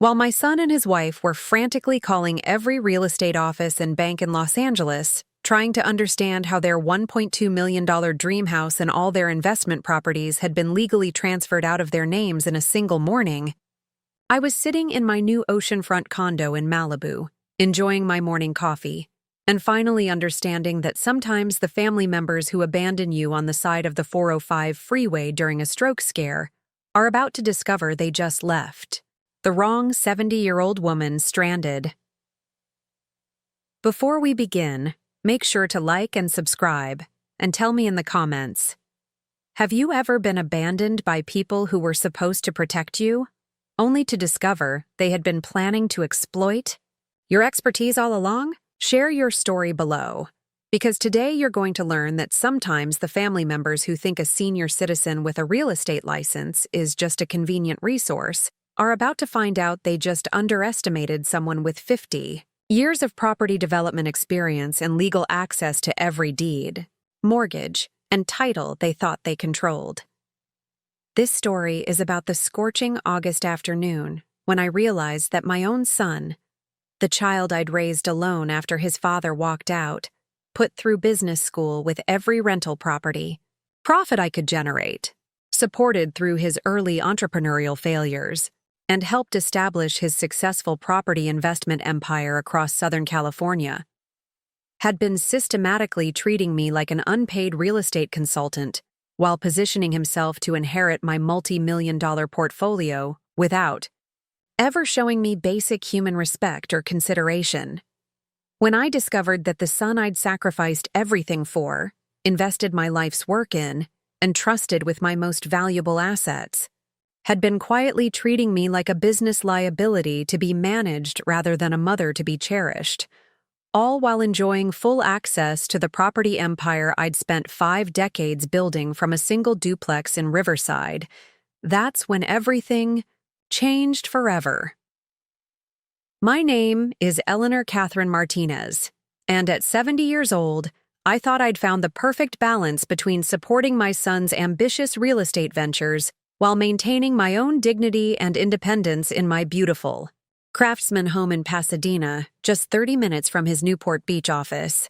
While my son and his wife were frantically calling every real estate office and bank in Los Angeles, trying to understand how their $1.2 million dream house and all their investment properties had been legally transferred out of their names in a single morning, I was sitting in my new oceanfront condo in Malibu, enjoying my morning coffee, and finally understanding that sometimes the family members who abandon you on the side of the 405 freeway during a stroke scare are about to discover they just left the wrong 70-year-old woman stranded. Before we begin, make sure to like and subscribe, and tell me in the comments, have you ever been abandoned by people who were supposed to protect you, only to discover they had been planning to exploit your expertise all along? Share your story below, because today you're going to learn that sometimes the family members who think a senior citizen with a real estate license is just a convenient resource are about to find out they just underestimated someone with 50 years of property development experience and legal access to every deed, mortgage, and title they thought they controlled. This story is about the scorching August afternoon when I realized that my own son, the child I'd raised alone after his father walked out, put through business school with every rental property, profit I could generate, supported through his early entrepreneurial failures, and helped establish his successful property investment empire across Southern California, had been systematically treating me like an unpaid real estate consultant while positioning himself to inherit my multi-million-dollar portfolio without ever showing me basic human respect or consideration. When I discovered that the son I'd sacrificed everything for, invested my life's work in, and trusted with my most valuable assets, had been quietly treating me like a business liability to be managed rather than a mother to be cherished, all while enjoying full access to the property empire I'd spent 5 decades building from a single duplex in Riverside, that's when everything changed forever. My name is Eleanor Catherine Martinez, and at 70 years old, I thought I'd found the perfect balance between supporting my son's ambitious real estate ventures while maintaining my own dignity and independence in my beautiful Craftsman home in Pasadena, just 30 minutes from his Newport Beach office.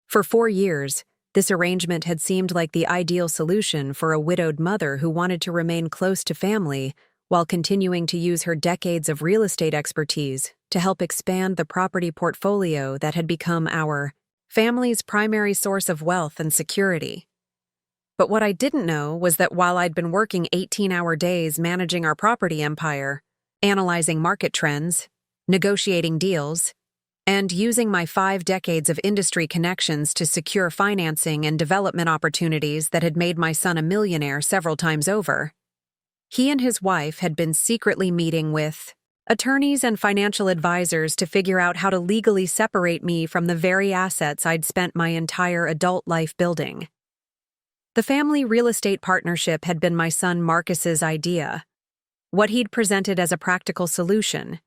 For 4 years, this arrangement had seemed like the ideal solution for a widowed mother who wanted to remain close to family while continuing to use her decades of real estate expertise to help expand the property portfolio that had become our family's primary source of wealth and security. But what I didn't know was that while I'd been working 18-hour days managing our property empire, analyzing market trends, negotiating deals, and using my 5 decades of industry connections to secure financing and development opportunities that had made my son a millionaire several times over, he and his wife had been secretly meeting with attorneys and financial advisors to figure out how to legally separate me from the very assets I'd spent my entire adult life building. The family real estate partnership had been my son Marcus's idea, what he'd presented as a practical solution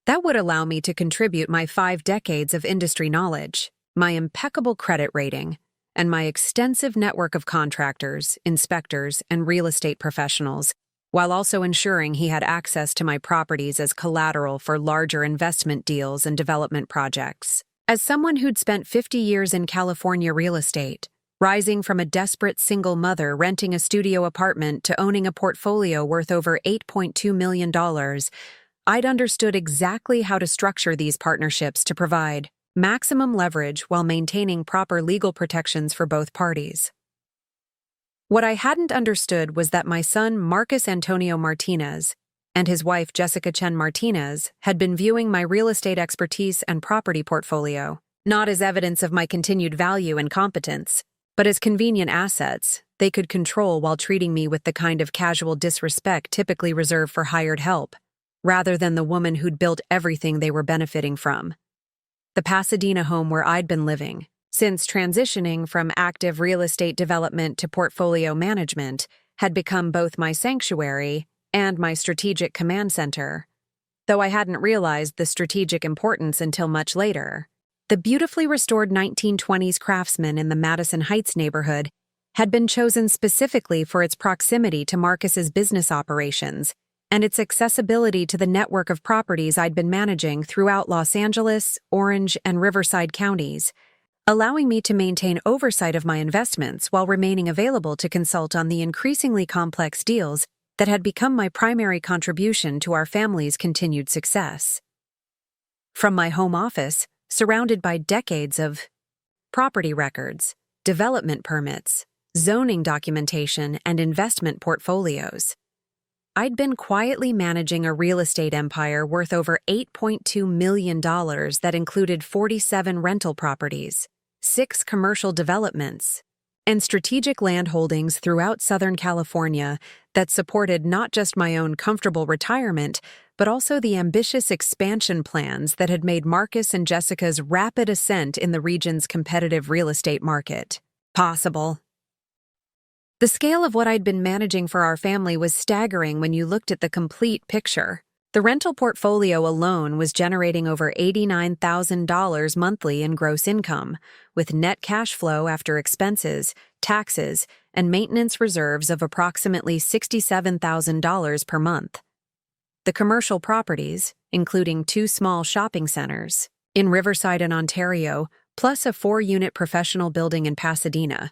that would allow me to contribute my 5 decades of industry knowledge, my impeccable credit rating, and my extensive network of contractors, inspectors, and real estate professionals, while also ensuring he had access to my properties as collateral for larger investment deals and development projects. As someone who'd spent 50 years in California real estate, rising from a desperate single mother renting a studio apartment to owning a portfolio worth over $8.2 million, I'd understood exactly how to structure these partnerships to provide maximum leverage while maintaining proper legal protections for both parties. What I hadn't understood was that my son Marcus Antonio Martinez and his wife Jessica Chen Martinez had been viewing my real estate expertise and property portfolio not as evidence of my continued value and competence, but as convenient assets they could control while treating me with the kind of casual disrespect typically reserved for hired help, rather than the woman who'd built everything they were benefiting from. The Pasadena home where I'd been living, since transitioning from active real estate development to portfolio management, had become both my sanctuary and my strategic command center, though I hadn't realized the strategic importance until much later. The beautifully restored 1920s Craftsman in the Madison Heights neighborhood had been chosen specifically for its proximity to Marcus's business operations and its accessibility to the network of properties I'd been managing throughout Los Angeles, Orange, and Riverside counties, allowing me to maintain oversight of my investments while remaining available to consult on the increasingly complex deals that had become my primary contribution to our family's continued success. From my home office, surrounded by decades of property records, development permits, zoning documentation, and investment portfolios, I'd been quietly managing a real estate empire worth over $8.2 million that included 47 rental properties, 6 commercial developments, and strategic land holdings throughout Southern California that supported not just my own comfortable retirement, but also the ambitious expansion plans that had made Marcus and Jessica's rapid ascent in the region's competitive real estate market possible. The scale of what I'd been managing for our family was staggering when you looked at the complete picture. The rental portfolio alone was generating over $89,000 monthly in gross income, with net cash flow after expenses, taxes, and maintenance reserves of approximately $67,000 per month. The commercial properties, including 2 small shopping centers in Riverside and Ontario, plus a 4-unit professional building in Pasadena,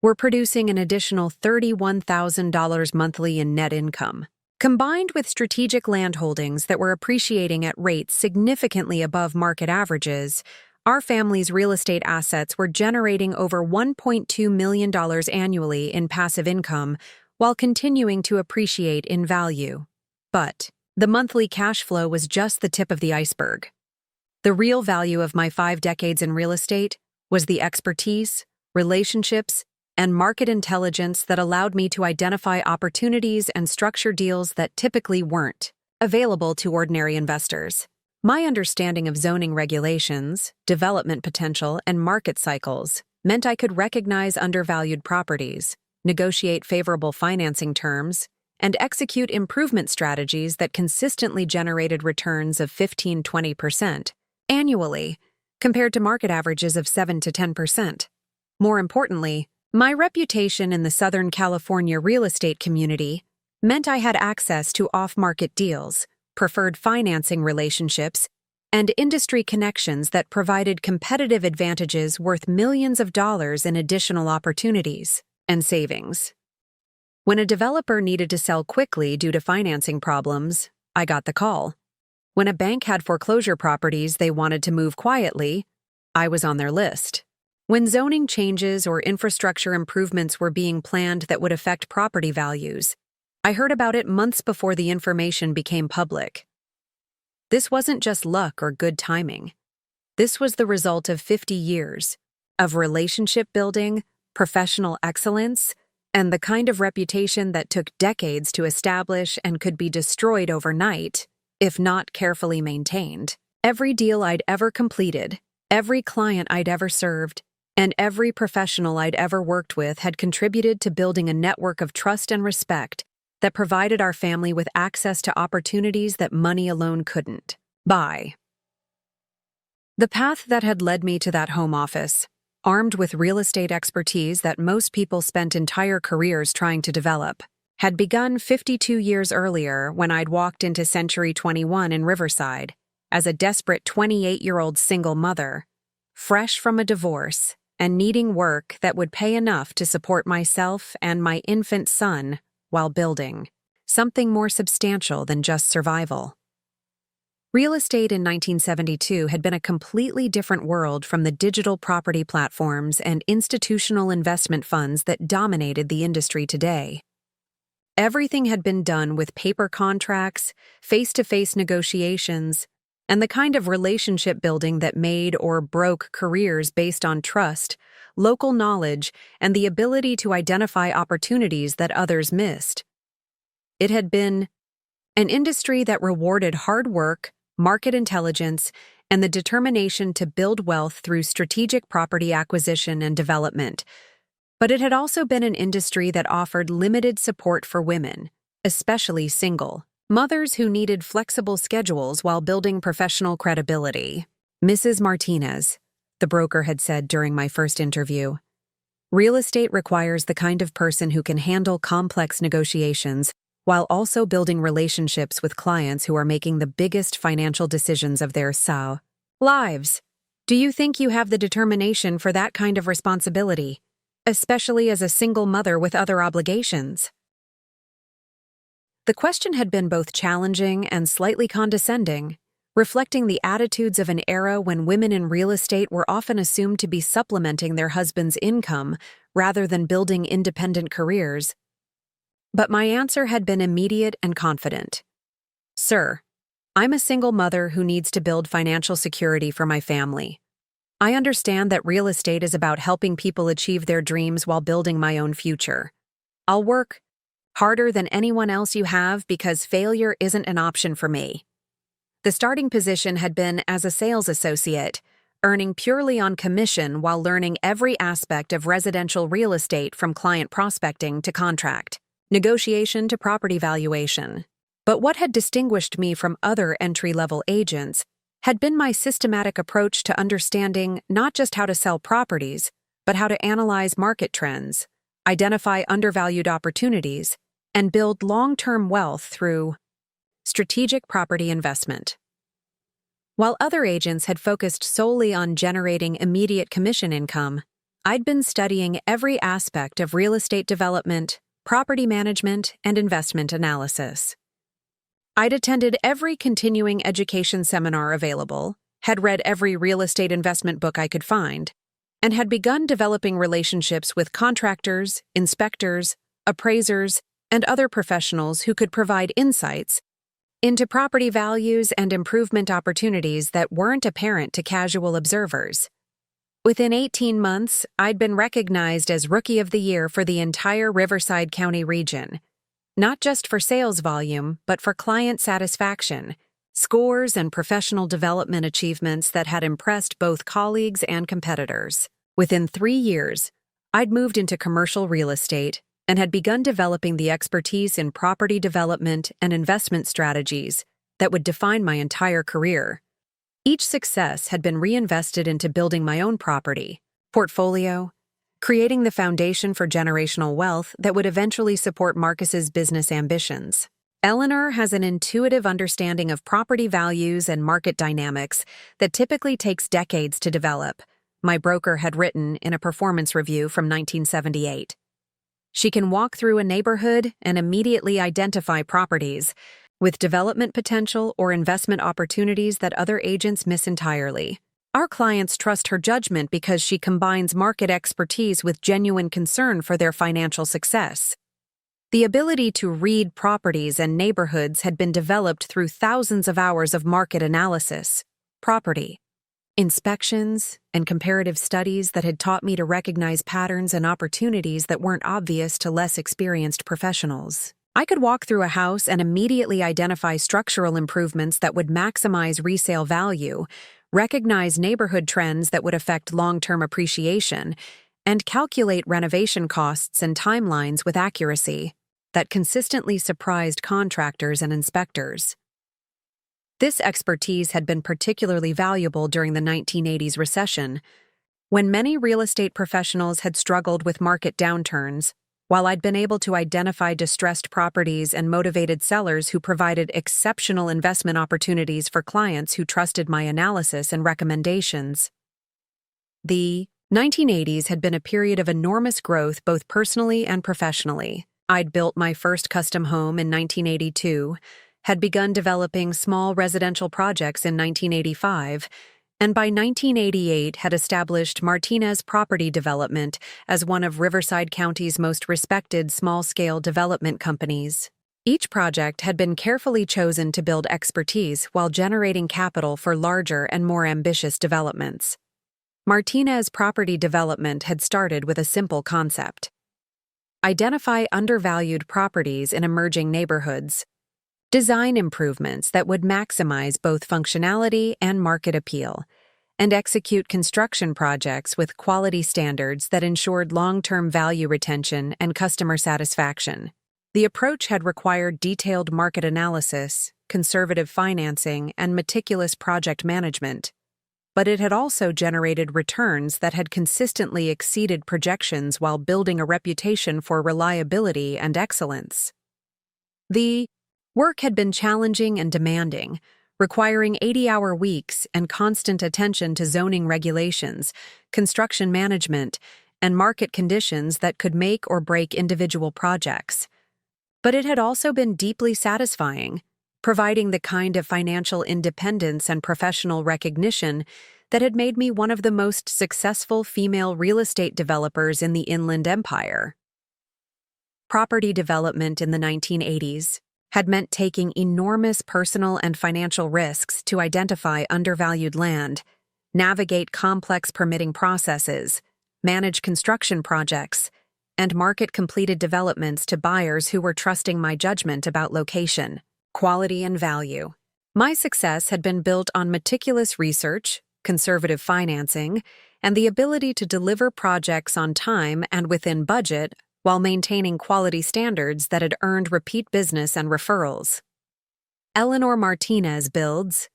were producing an additional $31,000 monthly in net income. Combined with strategic land holdings that were appreciating at rates significantly above market averages, our family's real estate assets were generating over $1.2 million annually in passive income while continuing to appreciate in value. But the monthly cash flow was just the tip of the iceberg. The real value of my 5 decades in real estate was the expertise, relationships, and market intelligence that allowed me to identify opportunities and structure deals that typically weren't available to ordinary investors. My understanding of zoning regulations, development potential, and market cycles meant I could recognize undervalued properties, negotiate favorable financing terms, and execute improvement strategies that consistently generated returns of 15–20% annually, compared to market averages of 7–10%. More importantly, my reputation in the Southern California real estate community meant I had access to off-market deals, preferred financing relationships, and industry connections that provided competitive advantages worth millions of dollars in additional opportunities and savings. When a developer needed to sell quickly due to financing problems, I got the call. When a bank had foreclosure properties they wanted to move quietly, I was on their list. When zoning changes or infrastructure improvements were being planned that would affect property values, I heard about it months before the information became public. This wasn't just luck or good timing. This was the result of 50 years of relationship building, professional excellence, and the kind of reputation that took decades to establish and could be destroyed overnight, if not carefully maintained. Every deal I'd ever completed, every client I'd ever served, and every professional I'd ever worked with had contributed to building a network of trust and respect that provided our family with access to opportunities that money alone couldn't buy. The path that had led me to that home office, armed with real estate expertise that most people spent entire careers trying to develop, had begun 52 years earlier when I'd walked into Century 21 in Riverside as a desperate 28-year-old single mother, fresh from a divorce and needing work that would pay enough to support myself and my infant son while building something more substantial than just survival. Real estate in 1972 had been a completely different world from the digital property platforms and institutional investment funds that dominated the industry today. Everything had been done with paper contracts, face-to-face negotiations, and the kind of relationship building that made or broke careers based on trust, local knowledge, and the ability to identify opportunities that others missed. It had been an industry that rewarded hard work, market intelligence, and the determination to build wealth through strategic property acquisition and development. But it had also been an industry that offered limited support for women, especially single mothers who needed flexible schedules while building professional credibility. Mrs. Martinez, the broker had said during my first interview, real estate requires the kind of person who can handle complex negotiations while also building relationships with clients who are making the biggest financial decisions of their lives. Do you think you have the determination for that kind of responsibility, especially as a single mother with other obligations? The question had been both challenging and slightly condescending, reflecting the attitudes of an era when women in real estate were often assumed to be supplementing their husband's income rather than building independent careers. But my answer had been immediate and confident. Sir, I'm a single mother who needs to build financial security for my family. I understand that real estate is about helping people achieve their dreams while building my own future. I'll work harder than anyone else you have because failure isn't an option for me. The starting position had been as a sales associate, earning purely on commission while learning every aspect of residential real estate from client prospecting to contract, negotiation to property valuation. But what had distinguished me from other entry-level agents had been my systematic approach to understanding not just how to sell properties, but how to analyze market trends, identify undervalued opportunities, and build long-term wealth through strategic property investment. While other agents had focused solely on generating immediate commission income, I'd been studying every aspect of real estate development, property management, and investment analysis. I'd attended every continuing education seminar available, had read every real estate investment book I could find, and had begun developing relationships with contractors, inspectors, appraisers, and other professionals who could provide insights into property values and improvement opportunities that weren't apparent to casual observers. Within 18 months, I'd been recognized as Rookie of the Year for the entire Riverside County region, not just for sales volume, but for client satisfaction, scores, and professional development achievements that had impressed both colleagues and competitors. Within 3 years, I'd moved into commercial real estate and had begun developing the expertise in property development and investment strategies that would define my entire career. Each success had been reinvested into building my own property portfolio, creating the foundation for generational wealth that would eventually support Marcus's business ambitions. Eleanor has an intuitive understanding of property values and market dynamics that typically takes decades to develop, my broker had written in a performance review from 1978. She can walk through a neighborhood and immediately identify properties with development potential or investment opportunities that other agents miss entirely. Our clients trust her judgment because she combines market expertise with genuine concern for their financial success. The ability to read properties and neighborhoods had been developed through thousands of hours of market analysis, property inspections, and comparative studies that had taught me to recognize patterns and opportunities that weren't obvious to less experienced professionals. I could walk through a house and immediately identify structural improvements that would maximize resale value, recognize neighborhood trends that would affect long-term appreciation, and calculate renovation costs and timelines with accuracy that consistently surprised contractors and inspectors. This expertise had been particularly valuable during the 1980s recession, when many real estate professionals had struggled with market downturns, while I'd been able to identify distressed properties and motivated sellers who provided exceptional investment opportunities for clients who trusted my analysis and recommendations. The 1980s had been a period of enormous growth both personally and professionally. I'd built my first custom home in 1982, had begun developing small residential projects in 1985, and by 1988 had established Martinez Property Development as one of Riverside County's most respected small-scale development companies. Each project had been carefully chosen to build expertise while generating capital for larger and more ambitious developments. Martinez Property Development had started with a simple concept: identify undervalued properties in emerging neighborhoods, design improvements that would maximize both functionality and market appeal, and execute construction projects with quality standards that ensured long-term value retention and customer satisfaction. The approach had required detailed market analysis, conservative financing, and meticulous project management, but it had also generated returns that had consistently exceeded projections while building a reputation for reliability and excellence. The work had been challenging and demanding, requiring 80-hour weeks and constant attention to zoning regulations, construction management, and market conditions that could make or break individual projects. But it had also been deeply satisfying, providing the kind of financial independence and professional recognition that had made me one of the most successful female real estate developers in the Inland Empire. Property development in the 1980s had meant taking enormous personal and financial risks to identify undervalued land, navigate complex permitting processes, manage construction projects, and market completed developments to buyers who were trusting my judgment about location, quality, and value. My success had been built on meticulous research, conservative financing, and the ability to deliver projects on time and within budget while maintaining quality standards that had earned repeat business and referrals. Eleanor Martinez builds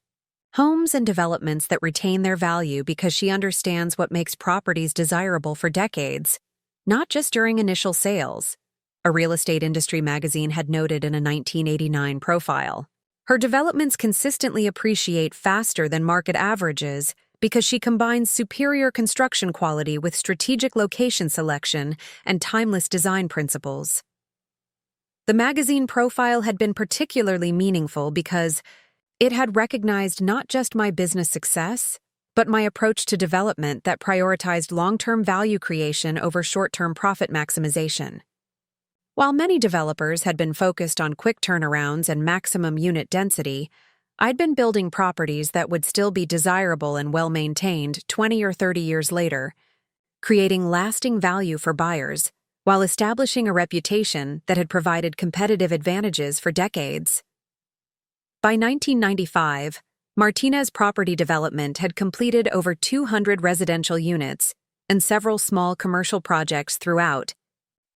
homes and developments that retain their value because she understands what makes properties desirable for decades, not just during initial sales, a real estate industry magazine had noted in a 1989 profile. Her developments consistently appreciate faster than market averages because she combines superior construction quality with strategic location selection and timeless design principles. The magazine profile had been particularly meaningful because it had recognized not just my business success, but my approach to development that prioritized long-term value creation over short-term profit maximization. While many developers had been focused on quick turnarounds and maximum unit density, I'd been building properties that would still be desirable and well-maintained 20 or 30 years later, creating lasting value for buyers while establishing a reputation that had provided competitive advantages for decades. By 1995, Martinez Property Development had completed over 200 residential units and several small commercial projects throughout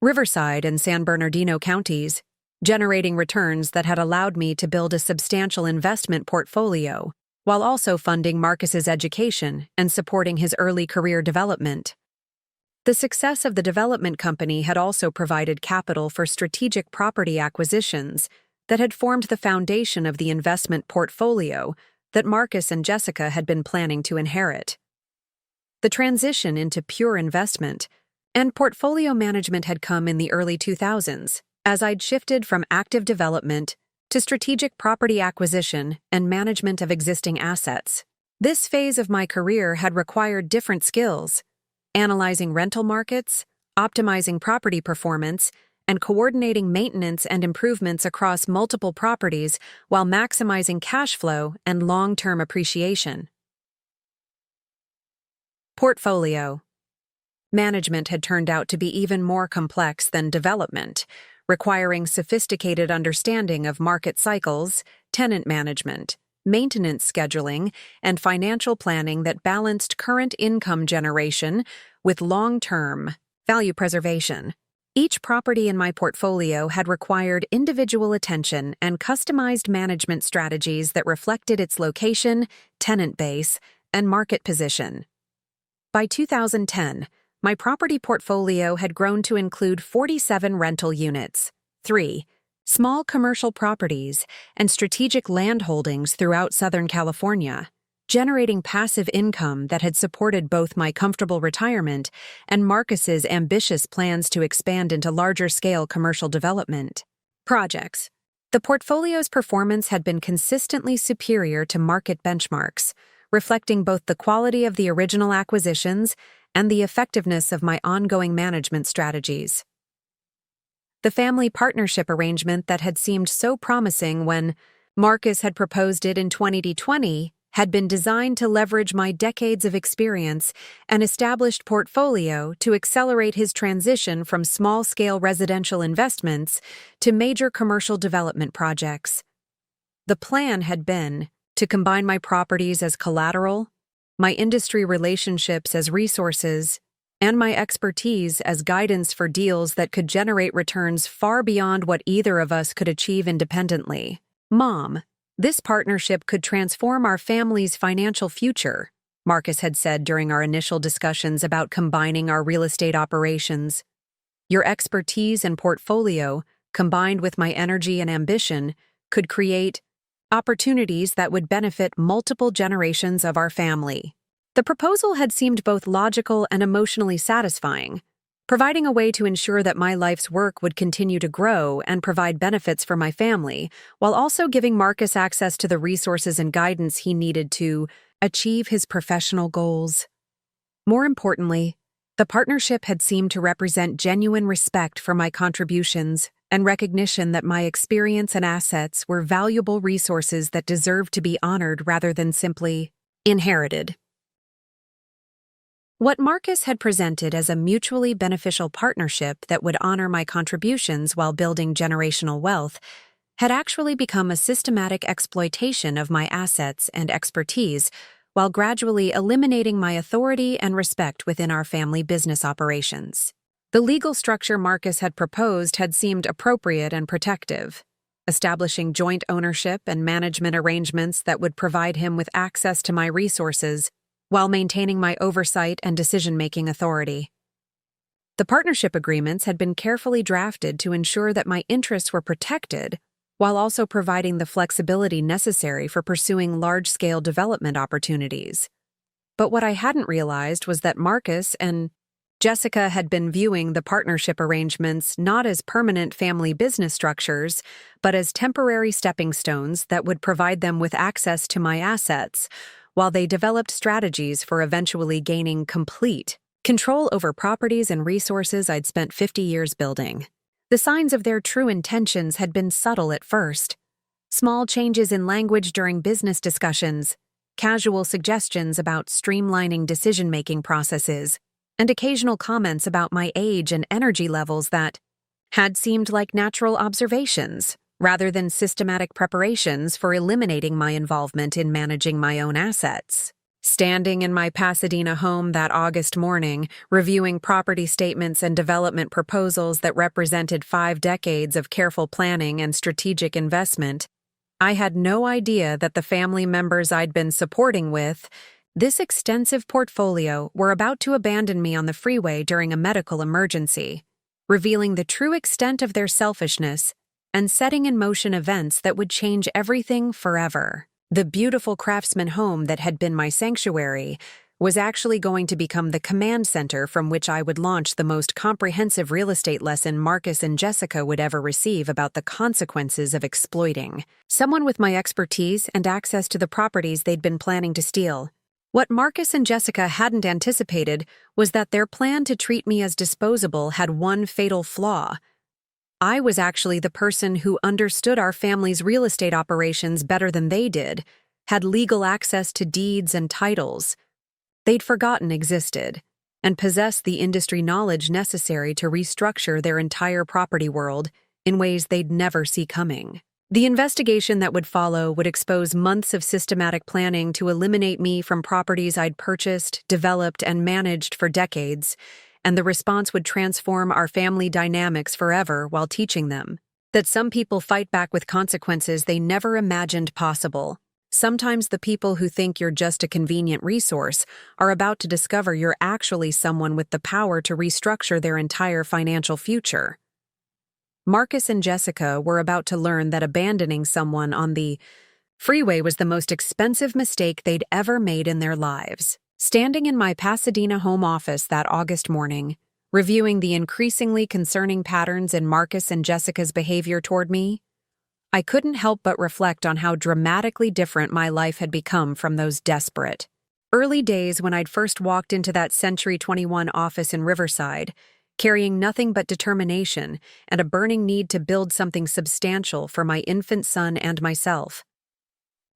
Riverside and San Bernardino counties, generating returns that had allowed me to build a substantial investment portfolio while also funding Marcus's education and supporting his early career development. The success of the development company had also provided capital for strategic property acquisitions that had formed the foundation of the investment portfolio that Marcus and Jessica had been planning to inherit. The transition into pure investment and portfolio management had come in the early 2000s, as I'd shifted from active development to strategic property acquisition and management of existing assets. This phase of my career had required different skills: analyzing rental markets, optimizing property performance, and coordinating maintenance and improvements across multiple properties while maximizing cash flow and long-term appreciation. Portfolio management had turned out to be even more complex than development, requiring sophisticated understanding of market cycles, tenant management, maintenance scheduling, and financial planning that balanced current income generation with long-term value preservation. Each property in my portfolio had required individual attention and customized management strategies that reflected its location, tenant base, and market position. By 2010, my property portfolio had grown to include 47 rental units, 3 small commercial properties, and strategic land holdings throughout Southern California, generating passive income that had supported both my comfortable retirement and Marcus's ambitious plans to expand into larger-scale commercial development projects. The portfolio's performance had been consistently superior to market benchmarks, reflecting both the quality of the original acquisitions and the effectiveness of my ongoing management strategies. The family partnership arrangement that had seemed so promising when Marcus had proposed it in 2020 had been designed to leverage my decades of experience and established portfolio to accelerate his transition from small-scale residential investments to major commercial development projects. The plan had been to combine my properties as collateral, my industry relationships as resources, and my expertise as guidance for deals that could generate returns far beyond what either of us could achieve independently. "Mom, this partnership could transform our family's financial future," Marcus had said during our initial discussions about combining our real estate operations. "Your expertise and portfolio combined with my energy and ambition, could create opportunities that would benefit multiple generations of our family. The proposal had seemed both logical and emotionally satisfying, providing a way to ensure that my life's work would continue to grow and provide benefits for my family, while also giving Marcus access to the resources and guidance he needed to achieve his professional goals. More importantly, the partnership had seemed to represent genuine respect for my contributions and recognition that my experience and assets were valuable resources that deserved to be honored rather than simply inherited. What Marcus had presented as a mutually beneficial partnership that would honor my contributions while building generational wealth had actually become a systematic exploitation of my assets and expertise while gradually eliminating my authority and respect within our family business operations. The legal structure Marcus had proposed had seemed appropriate and protective, establishing joint ownership and management arrangements that would provide him with access to my resources while maintaining my oversight and decision-making authority. The partnership agreements had been carefully drafted to ensure that my interests were protected while also providing the flexibility necessary for pursuing large-scale development opportunities. But what I hadn't realized was that Marcus and Jessica had been viewing the partnership arrangements not as permanent family business structures, but as temporary stepping stones that would provide them with access to my assets, while they developed strategies for eventually gaining complete control over properties and resources I'd spent 50 years building. The signs of their true intentions had been subtle at first. Small changes in language during business discussions, casual suggestions about streamlining decision-making processes, and occasional comments about my age and energy levels that had seemed like natural observations, rather than systematic preparations for eliminating my involvement in managing my own assets. Standing in my Pasadena home that August morning, reviewing property statements and development proposals that represented 5 decades of careful planning and strategic investment, I had no idea that the family members I'd been supporting with this extensive portfolio were about to abandon me on the freeway during a medical emergency, revealing the true extent of their selfishness and setting in motion events that would change everything forever. The beautiful craftsman home that had been my sanctuary was actually going to become the command center from which I would launch the most comprehensive real estate lesson Marcus and Jessica would ever receive about the consequences of exploiting someone with my expertise and access to the properties they'd been planning to steal. What Marcus and Jessica hadn't anticipated was that their plan to treat me as disposable had one fatal flaw. I was actually the person who understood our family's real estate operations better than they did, had legal access to deeds and titles they'd forgotten existed, and possessed the industry knowledge necessary to restructure their entire property world in ways they'd never see coming. The investigation that would follow would expose months of systematic planning to eliminate me from properties I'd purchased, developed, and managed for decades, and the response would transform our family dynamics forever while teaching them that some people fight back with consequences they never imagined possible. Sometimes the people who think you're just a convenient resource are about to discover you're actually someone with the power to restructure their entire financial future. Marcus and Jessica were about to learn that abandoning someone on the freeway was the most expensive mistake they'd ever made in their lives. Standing in my Pasadena home office that August morning, reviewing the increasingly concerning patterns in Marcus and Jessica's behavior toward me, I couldn't help but reflect on how dramatically different my life had become from those desperate early days when I'd first walked into that Century 21 office in Riverside, carrying nothing but determination and a burning need to build something substantial for my infant son and myself.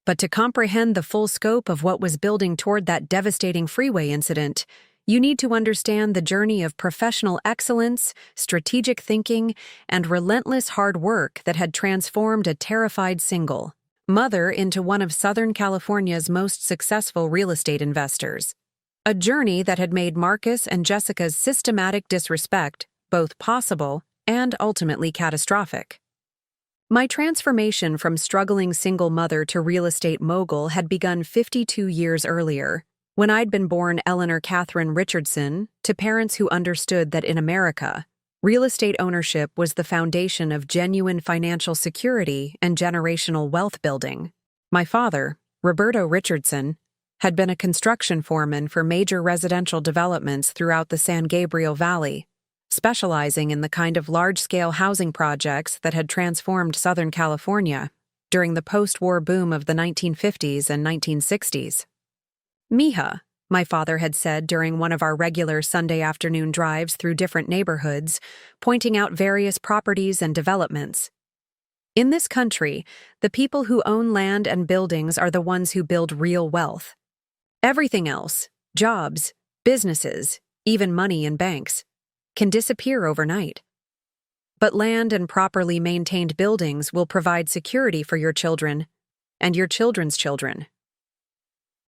But to comprehend the full scope of what was building toward that devastating freeway incident, you need to understand the journey of professional excellence, strategic thinking, and relentless hard work that had transformed a terrified single mother into one of Southern California's most successful real estate investors. A journey that had made Marcus and Jessica's systematic disrespect both possible and ultimately catastrophic. My transformation from struggling single mother to real estate mogul had begun 52 years earlier, when I'd been born Eleanor Catherine Richardson to parents who understood that in America, Real estate ownership was the foundation of genuine financial security and generational wealth building. My father, Roberto Richardson, had been a construction foreman for major residential developments throughout the San Gabriel Valley, specializing in the kind of large-scale housing projects that had transformed Southern California during the post-war boom of the 1950s and 1960s. Mija, my father had said during one of our regular Sunday afternoon drives through different neighborhoods, pointing out various properties and developments. In this country, the people who own land and buildings are the ones who build real wealth. Everything else, jobs, businesses, even money in banks, can disappear overnight. But land and properly maintained buildings will provide security for your children and your children's children.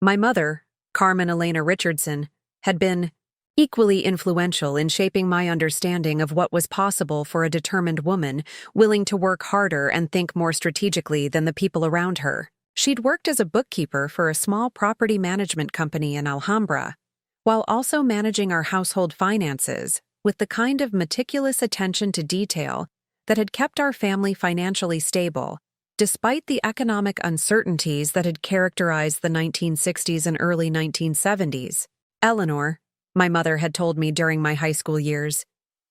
My mother, Carmen Elena Richardson, had been equally influential in shaping my understanding of what was possible for a determined woman willing to work harder and think more strategically than the people around her. She'd worked as a bookkeeper for a small property management company in Alhambra, while also managing our household finances with the kind of meticulous attention to detail that had kept our family financially stable, despite the economic uncertainties that had characterized the 1960s and early 1970s. Eleanor, my mother had told me during my high school years,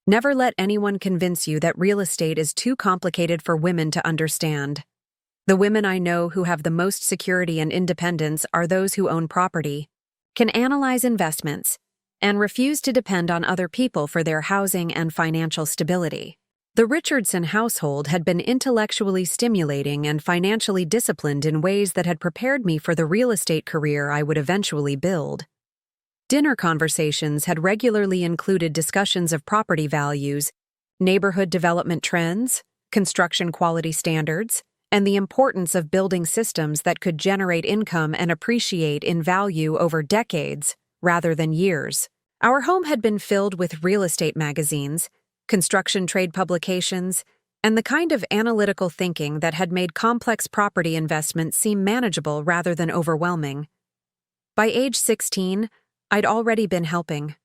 never let anyone convince you that real estate is too complicated for women to understand. The women I know who have the most security and independence are those who own property, can analyze investments, and refuse to depend on other people for their housing and financial stability. The Richardson household had been intellectually stimulating and financially disciplined in ways that had prepared me for the real estate career I would eventually build. Dinner conversations had regularly included discussions of property values, neighborhood development trends, construction quality standards, and the importance of building systems that could generate income and appreciate in value over decades rather than years. Our home had been filled with real estate magazines, construction trade publications, and the kind of analytical thinking that had made complex property investments seem manageable rather than overwhelming. By age 16, I'd already been helping.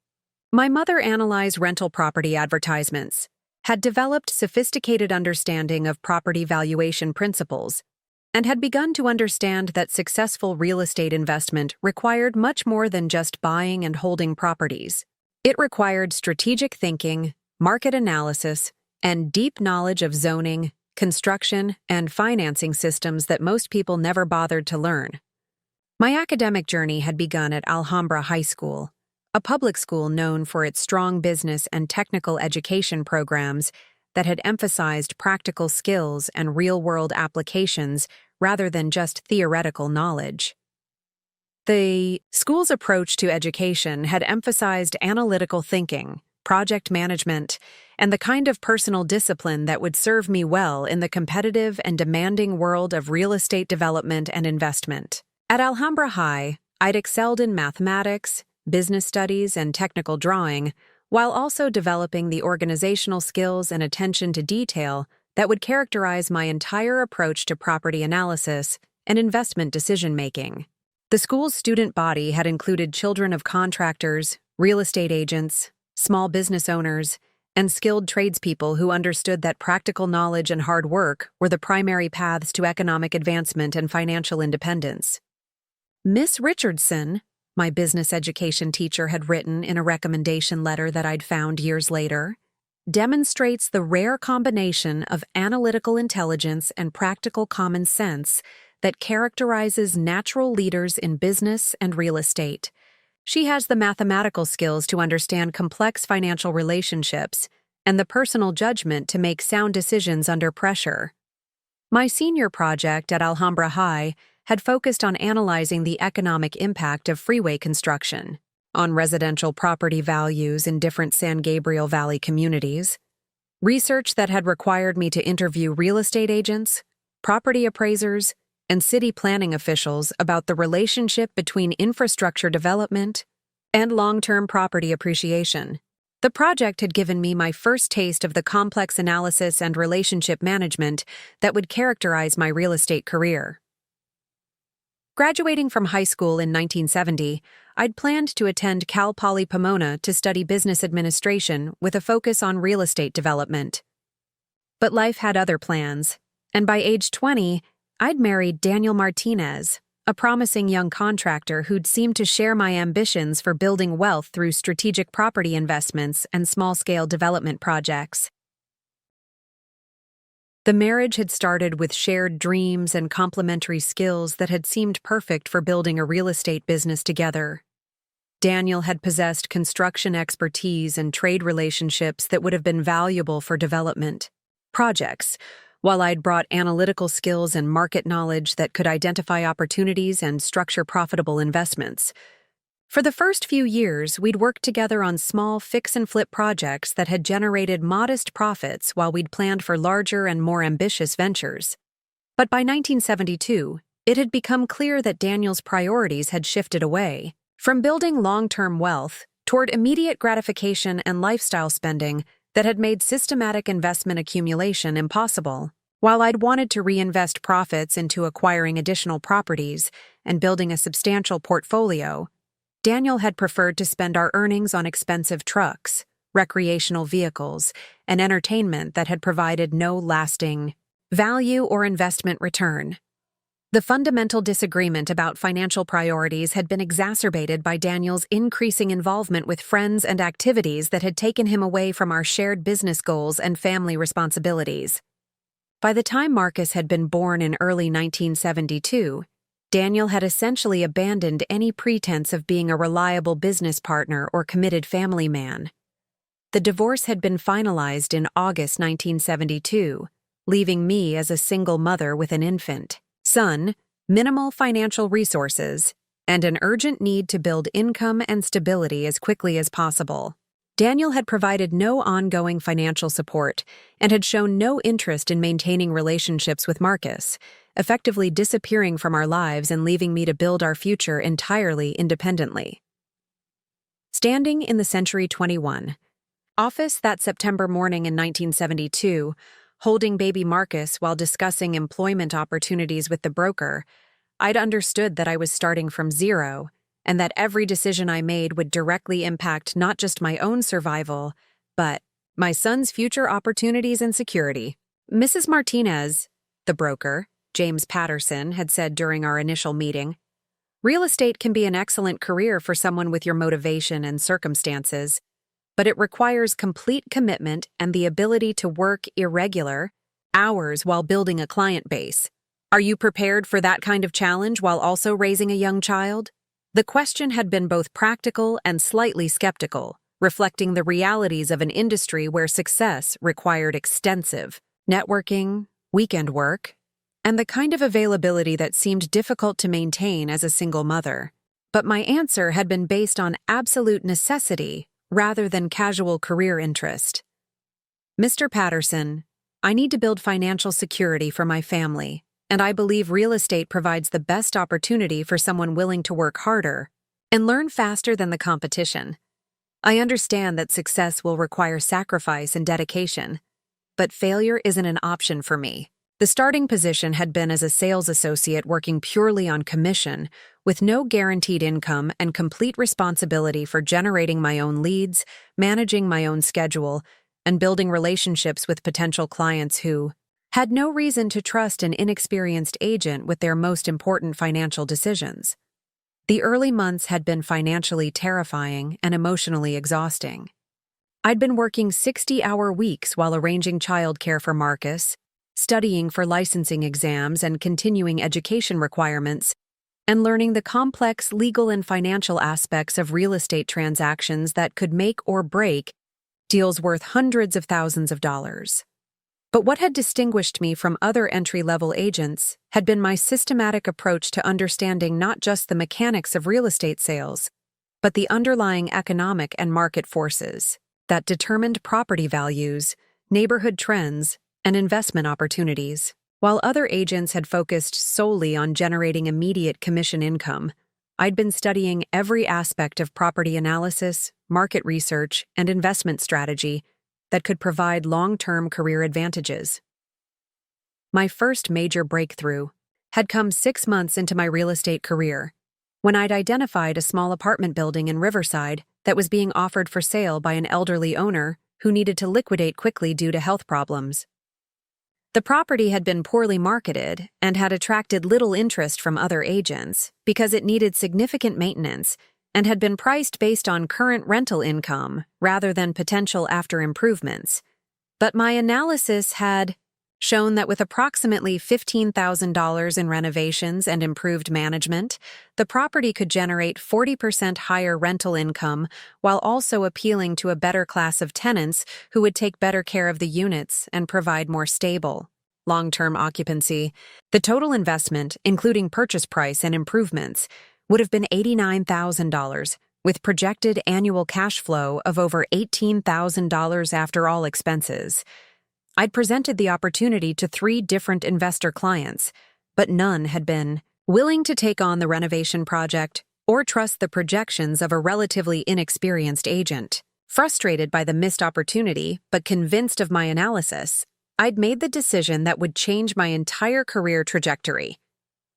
My mother analyzed rental property advertisements, had developed sophisticated understanding of property valuation principles, and had begun to understand that successful real estate investment required much more than just buying and holding properties. It required strategic thinking, market analysis, and deep knowledge of zoning, construction, and financing systems that most people never bothered to learn. My academic journey had begun at Alhambra High School, a public school known for its strong business and technical education programs that had emphasized practical skills and real-world applications rather than just theoretical knowledge. The school's approach to education had emphasized analytical thinking, project management, and the kind of personal discipline that would serve me well in the competitive and demanding world of real estate development and investment. At Alhambra High, I'd excelled in mathematics, business studies, and technical drawing, while also developing the organizational skills and attention to detail that would characterize my entire approach to property analysis and investment decision-making. The school's student body had included children of contractors, real estate agents, small business owners, and skilled tradespeople who understood that practical knowledge and hard work were the primary paths to economic advancement and financial independence. Miss Richardson, my business education teacher had written in a recommendation letter that I'd found years later, demonstrates the rare combination of analytical intelligence and practical common sense that characterizes natural leaders in business and real estate. She has the mathematical skills to understand complex financial relationships and the personal judgment to make sound decisions under pressure. My senior project at Alhambra High had focused on analyzing the economic impact of freeway construction on residential property values in different San Gabriel Valley communities, research that had required me to interview real estate agents, property appraisers, and city planning officials about the relationship between infrastructure development and long-term property appreciation. The project had given me my first taste of the complex analysis and relationship management that would characterize my real estate career. Graduating from high school in 1970, I'd planned to attend Cal Poly Pomona to study business administration with a focus on real estate development. But life had other plans, and by age 20, I'd married Daniel Martinez, a promising young contractor who'd seemed to share my ambitions for building wealth through strategic property investments and small-scale development projects. The marriage had started with shared dreams and complementary skills that had seemed perfect for building a real estate business together. Daniel had possessed construction expertise and trade relationships that would have been valuable for development projects, while I'd brought analytical skills and market knowledge that could identify opportunities and structure profitable investments. For the first few years, we'd worked together on small fix-and-flip projects that had generated modest profits while we'd planned for larger and more ambitious ventures. But by 1972, it had become clear that Daniel's priorities had shifted away from building long-term wealth toward immediate gratification and lifestyle spending that had made systematic investment accumulation impossible. While I'd wanted to reinvest profits into acquiring additional properties and building a substantial portfolio, Daniel had preferred to spend our earnings on expensive trucks, recreational vehicles, and entertainment that had provided no lasting value or investment return. The fundamental disagreement about financial priorities had been exacerbated by Daniel's increasing involvement with friends and activities that had taken him away from our shared business goals and family responsibilities. By the time Marcus had been born in early 1972, Daniel had essentially abandoned any pretense of being a reliable business partner or committed family man. The divorce had been finalized in August 1972, leaving me as a single mother with an infant son, minimal financial resources, and an urgent need to build income and stability as quickly as possible. Daniel had provided no ongoing financial support and had shown no interest in maintaining relationships with Marcus, effectively disappearing from our lives and leaving me to build our future entirely independently. Standing in the Century 21 office that September morning in 1972, holding baby Marcus while discussing employment opportunities with the broker, I'd understood that I was starting from zero and that every decision I made would directly impact not just my own survival, but my son's future opportunities and security. Mrs. Martinez, the broker, James Patterson, had said during our initial meeting, "Real estate can be an excellent career for someone with your motivation and circumstances, but it requires complete commitment and the ability to work irregular hours while building a client base. Are you prepared for that kind of challenge while also raising a young child?" The question had been both practical and slightly skeptical, reflecting the realities of an industry where success required extensive networking, weekend work, and the kind of availability that seemed difficult to maintain as a single mother. But my answer had been based on absolute necessity rather than casual career interest. "Mr. Patterson, I need to build financial security for my family, and I believe real estate provides the best opportunity for someone willing to work harder and learn faster than the competition. I understand that success will require sacrifice and dedication, but failure isn't an option for me." The starting position had been as a sales associate working purely on commission, with no guaranteed income and complete responsibility for generating my own leads, managing my own schedule, and building relationships with potential clients who had no reason to trust an inexperienced agent with their most important financial decisions. The early months had been financially terrifying and emotionally exhausting. I'd been working 60-hour weeks while arranging childcare for Marcus, studying for licensing exams and continuing education requirements, and learning the complex legal and financial aspects of real estate transactions that could make or break deals worth hundreds of thousands of dollars. But what had distinguished me from other entry-level agents had been my systematic approach to understanding not just the mechanics of real estate sales, but the underlying economic and market forces that determined property values, neighborhood trends, and investment opportunities. While other agents had focused solely on generating immediate commission income, I'd been studying every aspect of property analysis, market research, and investment strategy that could provide long-term career advantages. My first major breakthrough had come 6 months into my real estate career, when I'd identified a small apartment building in Riverside that was being offered for sale by an elderly owner who needed to liquidate quickly due to health problems. The property had been poorly marketed and had attracted little interest from other agents because it needed significant maintenance and had been priced based on current rental income rather than potential after improvements. But my analysis had shown that with approximately $15,000 in renovations and improved management, the property could generate 40% higher rental income while also appealing to a better class of tenants who would take better care of the units and provide more stable, long-term occupancy. The total investment, including purchase price and improvements, would have been $89,000, with projected annual cash flow of over $18,000 after all expenses. I'd presented the opportunity to 3 different investor clients, but none had been willing to take on the renovation project or trust the projections of a relatively inexperienced agent. Frustrated by the missed opportunity, but convinced of my analysis, I'd made the decision that would change my entire career trajectory.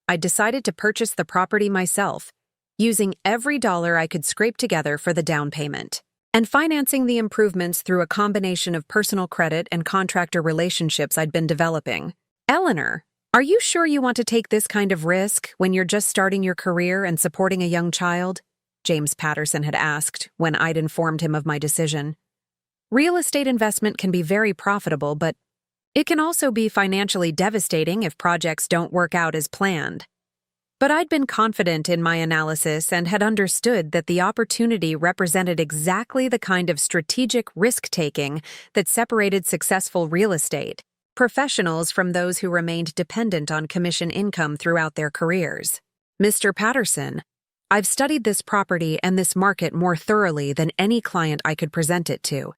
I decided to purchase the property myself, using every dollar I could scrape together for the down payment, and financing the improvements through a combination of personal credit and contractor relationships I'd been developing. Eleanor, are you sure you want to take this kind of risk when you're just starting your career and supporting a young child? James Patterson had asked when I'd informed him of my decision. Real estate investment can be very profitable, but it can also be financially devastating if projects don't work out as planned. But I'd been confident in my analysis and had understood that the opportunity represented exactly the kind of strategic risk-taking that separated successful real estate professionals from those who remained dependent on commission income throughout their careers. Mr. Patterson, I've studied this property and this market more thoroughly than any client I could present it to.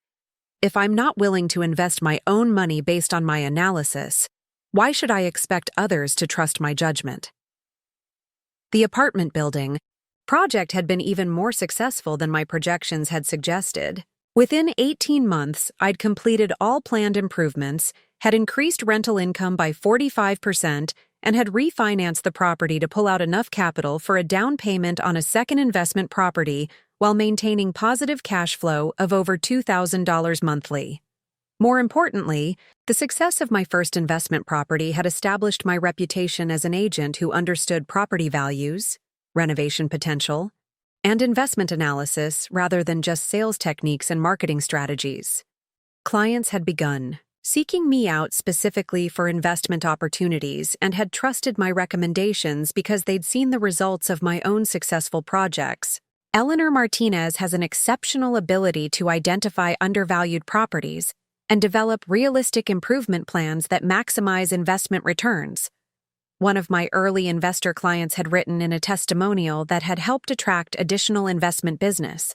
If I'm not willing to invest my own money based on my analysis, why should I expect others to trust my judgment? The apartment building project had been even more successful than my projections had suggested. Within 18 months, I'd completed all planned improvements, had increased rental income by 45%, and had refinanced the property to pull out enough capital for a down payment on a second investment property while maintaining positive cash flow of over $2,000 monthly. More importantly, the success of my first investment property had established my reputation as an agent who understood property values, renovation potential, and investment analysis rather than just sales techniques and marketing strategies. Clients had begun seeking me out specifically for investment opportunities and had trusted my recommendations because they'd seen the results of my own successful projects. Eleanor Martinez has an exceptional ability to identify undervalued properties and develop realistic improvement plans that maximize investment returns. One of my early investor clients had written in a testimonial that had helped attract additional investment business.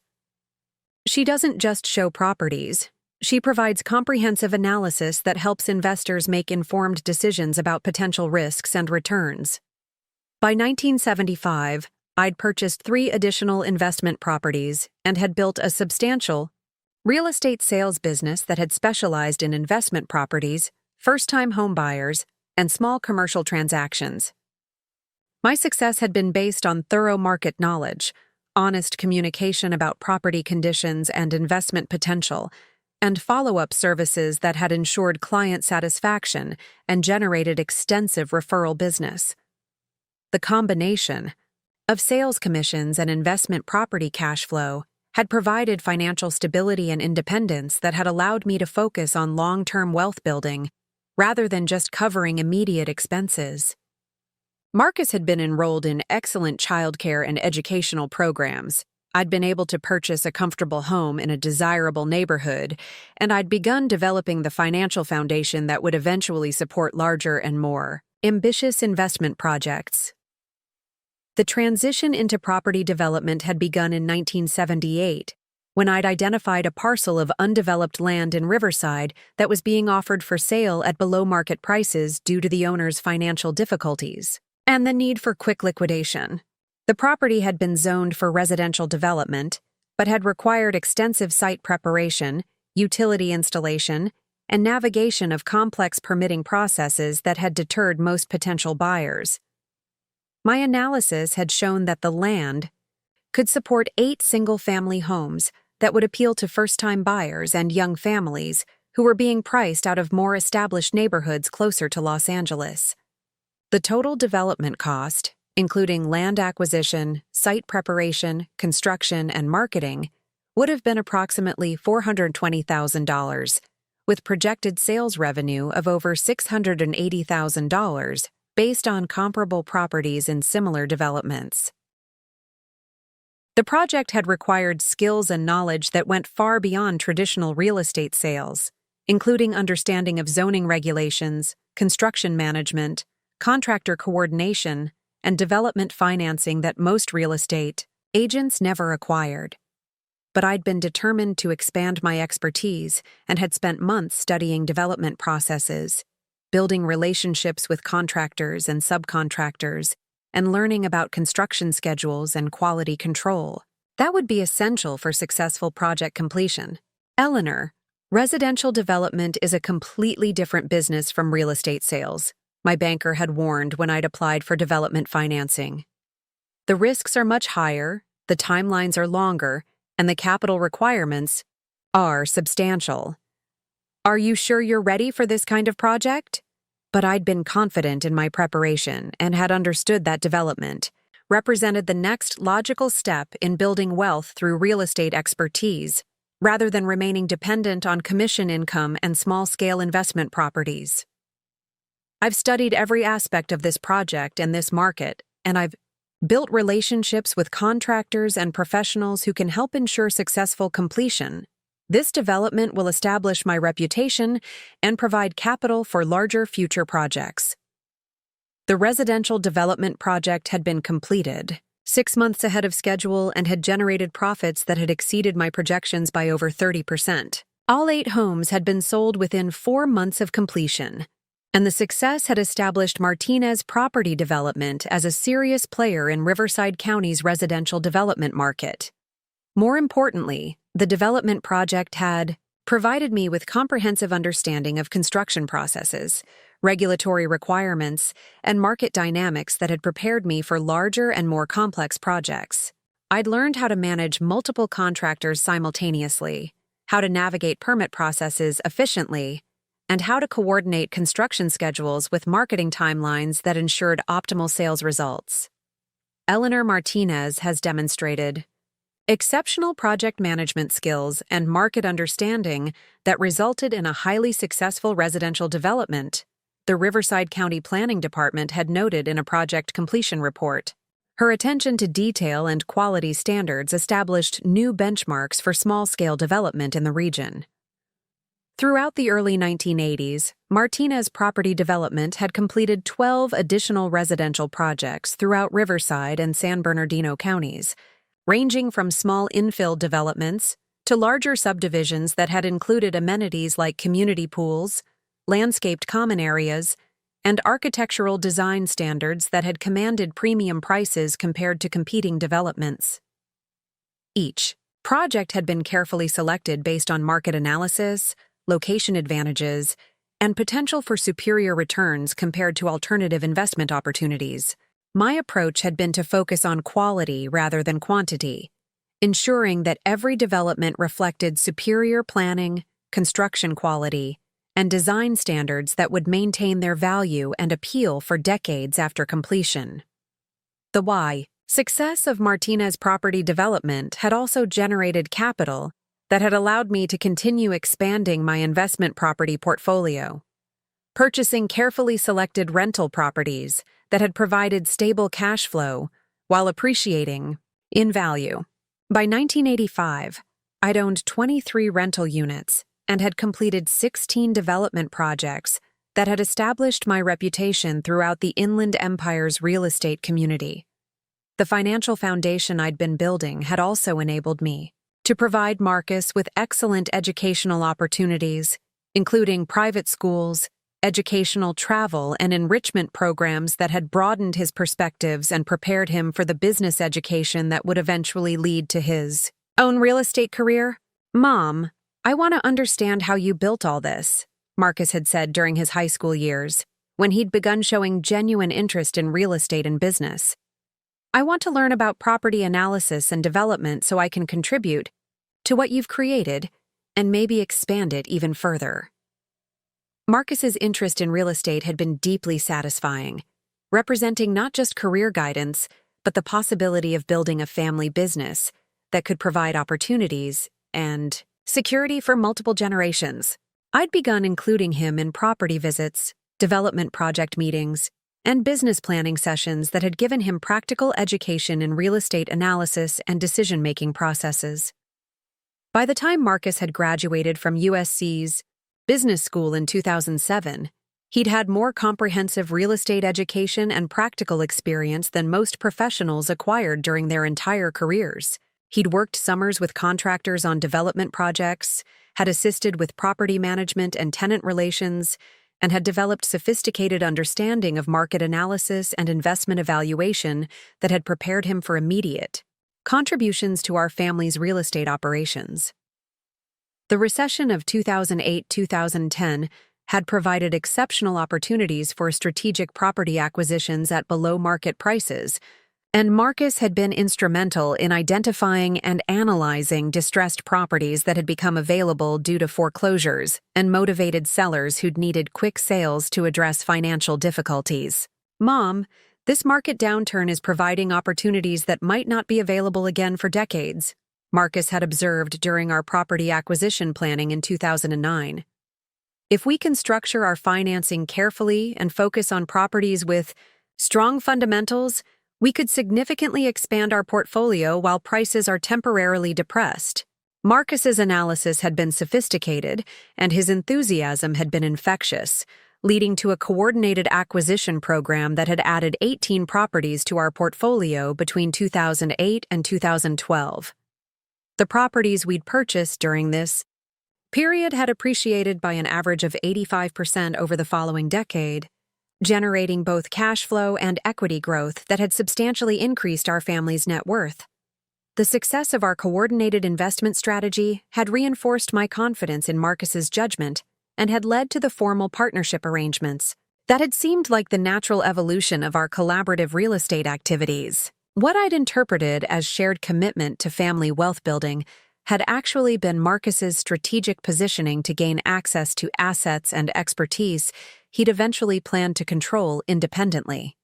She doesn't just show properties. She provides comprehensive analysis that helps investors make informed decisions about potential risks and returns. By 1975, I'd purchased 3 additional investment properties and had built a substantial real estate sales business that had specialized in investment properties, first-time home buyers, and small commercial transactions. My success had been based on thorough market knowledge, honest communication about property conditions and investment potential, and follow-up services that had ensured client satisfaction and generated extensive referral business. The combination of sales commissions and investment property cash flow had provided financial stability and independence that had allowed me to focus on long-term wealth building rather than just covering immediate expenses. Marcus had been enrolled in excellent childcare and educational programs. I'd been able to purchase a comfortable home in a desirable neighborhood, and I'd begun developing the financial foundation that would eventually support larger and more ambitious investment projects. The transition into property development had begun in 1978, when I'd identified a parcel of undeveloped land in Riverside that was being offered for sale at below-market prices due to the owner's financial difficulties and the need for quick liquidation. The property had been zoned for residential development, but had required extensive site preparation, utility installation, and navigation of complex permitting processes that had deterred most potential buyers. My analysis had shown that the land could support 8 single-family homes that would appeal to first-time buyers and young families who were being priced out of more established neighborhoods closer to Los Angeles. The total development cost, including land acquisition, site preparation, construction, and marketing, would have been approximately $420,000, with projected sales revenue of over $680,000 based on comparable properties in similar developments. The project had required skills and knowledge that went far beyond traditional real estate sales, including understanding of zoning regulations, construction management, contractor coordination, and development financing that most real estate agents never acquired. But I'd been determined to expand my expertise and had spent months studying development processes, building relationships with contractors and subcontractors, and learning about construction schedules and quality control. That would be essential for successful project completion. Eleanor, residential development is a completely different business from real estate sales, my banker had warned when I'd applied for development financing. The risks are much higher, the timelines are longer, and the capital requirements are substantial. Are you sure you're ready for this kind of project? But I'd been confident in my preparation and had understood that development represented the next logical step in building wealth through real estate expertise, rather than remaining dependent on commission income and small-scale investment properties. I've studied every aspect of this project and this market, and I've built relationships with contractors and professionals who can help ensure successful completion. This development will establish my reputation and provide capital for larger future projects. The residential development project had been completed 6 months ahead of schedule and had generated profits that had exceeded my projections by over 30%. All 8 homes had been sold within 4 months of completion, and the success had established Martinez Property Development as a serious player in Riverside County's residential development market. More importantly, the development project had provided me with comprehensive understanding of construction processes, regulatory requirements, and market dynamics that had prepared me for larger and more complex projects. I'd learned how to manage multiple contractors simultaneously, how to navigate permit processes efficiently, and how to coordinate construction schedules with marketing timelines that ensured optimal sales results. Eleanor Martinez has demonstrated exceptional project management skills and market understanding that resulted in a highly successful residential development, the Riverside County Planning Department had noted in a project completion report. Her attention to detail and quality standards established new benchmarks for small-scale development in the region. Throughout the early 1980s, Martinez Property Development had completed 12 additional residential projects throughout Riverside and San Bernardino counties, ranging from small infill developments to larger subdivisions that had included amenities like community pools, landscaped common areas, and architectural design standards that had commanded premium prices compared to competing developments. Each project had been carefully selected based on market analysis, location advantages, and potential for superior returns compared to alternative investment opportunities. My approach had been to focus on quality rather than quantity, ensuring that every development reflected superior planning, construction quality, and design standards that would maintain their value and appeal for decades after completion. The why. Success of Martinez Property Development had also generated capital that had allowed me to continue expanding my investment property portfolio, purchasing carefully selected rental properties that had provided stable cash flow while appreciating in value. By 1985, I'd owned 23 rental units and had completed 16 development projects that had established my reputation throughout the Inland Empire's real estate community. The financial foundation I'd been building had also enabled me to provide Marcus with excellent educational opportunities, including private schools, educational travel, and enrichment programs that had broadened his perspectives and prepared him for the business education that would eventually lead to his own real estate career. "Mom, I want to understand how you built all this," Marcus had said during his high school years, when he'd begun showing genuine interest in real estate and business. I want to learn about property analysis and development so I can contribute to what you've created and maybe expand it even further. Marcus's interest in real estate had been deeply satisfying, representing not just career guidance, but the possibility of building a family business that could provide opportunities and security for multiple generations. I'd begun including him in property visits, development project meetings, and business planning sessions that had given him practical education in real estate analysis and decision-making processes. By the time Marcus had graduated from USC's business school in 2007, he'd had more comprehensive real estate education and practical experience than most professionals acquired during their entire careers. He'd worked summers with contractors on development projects, had assisted with property management and tenant relations, and had developed sophisticated understanding of market analysis and investment evaluation that had prepared him for immediate contributions to our family's real estate operations. The recession of 2008-2010 had provided exceptional opportunities for strategic property acquisitions at below-market prices, and Marcus had been instrumental in identifying and analyzing distressed properties that had become available due to foreclosures and motivated sellers who'd needed quick sales to address financial difficulties. Mom, this market downturn is providing opportunities that might not be available again for decades, Marcus had observed during our property acquisition planning in 2009. If we can structure our financing carefully and focus on properties with strong fundamentals, we could significantly expand our portfolio while prices are temporarily depressed. Marcus's analysis had been sophisticated, and his enthusiasm had been infectious, leading to a coordinated acquisition program that had added 18 properties to our portfolio between 2008 and 2012. The properties we'd purchased during this period had appreciated by an average of 85% over the following decade, generating both cash flow and equity growth that had substantially increased our family's net worth. The success of our coordinated investment strategy had reinforced my confidence in Marcus's judgment and had led to the formal partnership arrangements that had seemed like the natural evolution of our collaborative real estate activities. What I'd interpreted as shared commitment to family wealth building had actually been Marcus's strategic positioning to gain access to assets and expertise he'd eventually planned to control independently.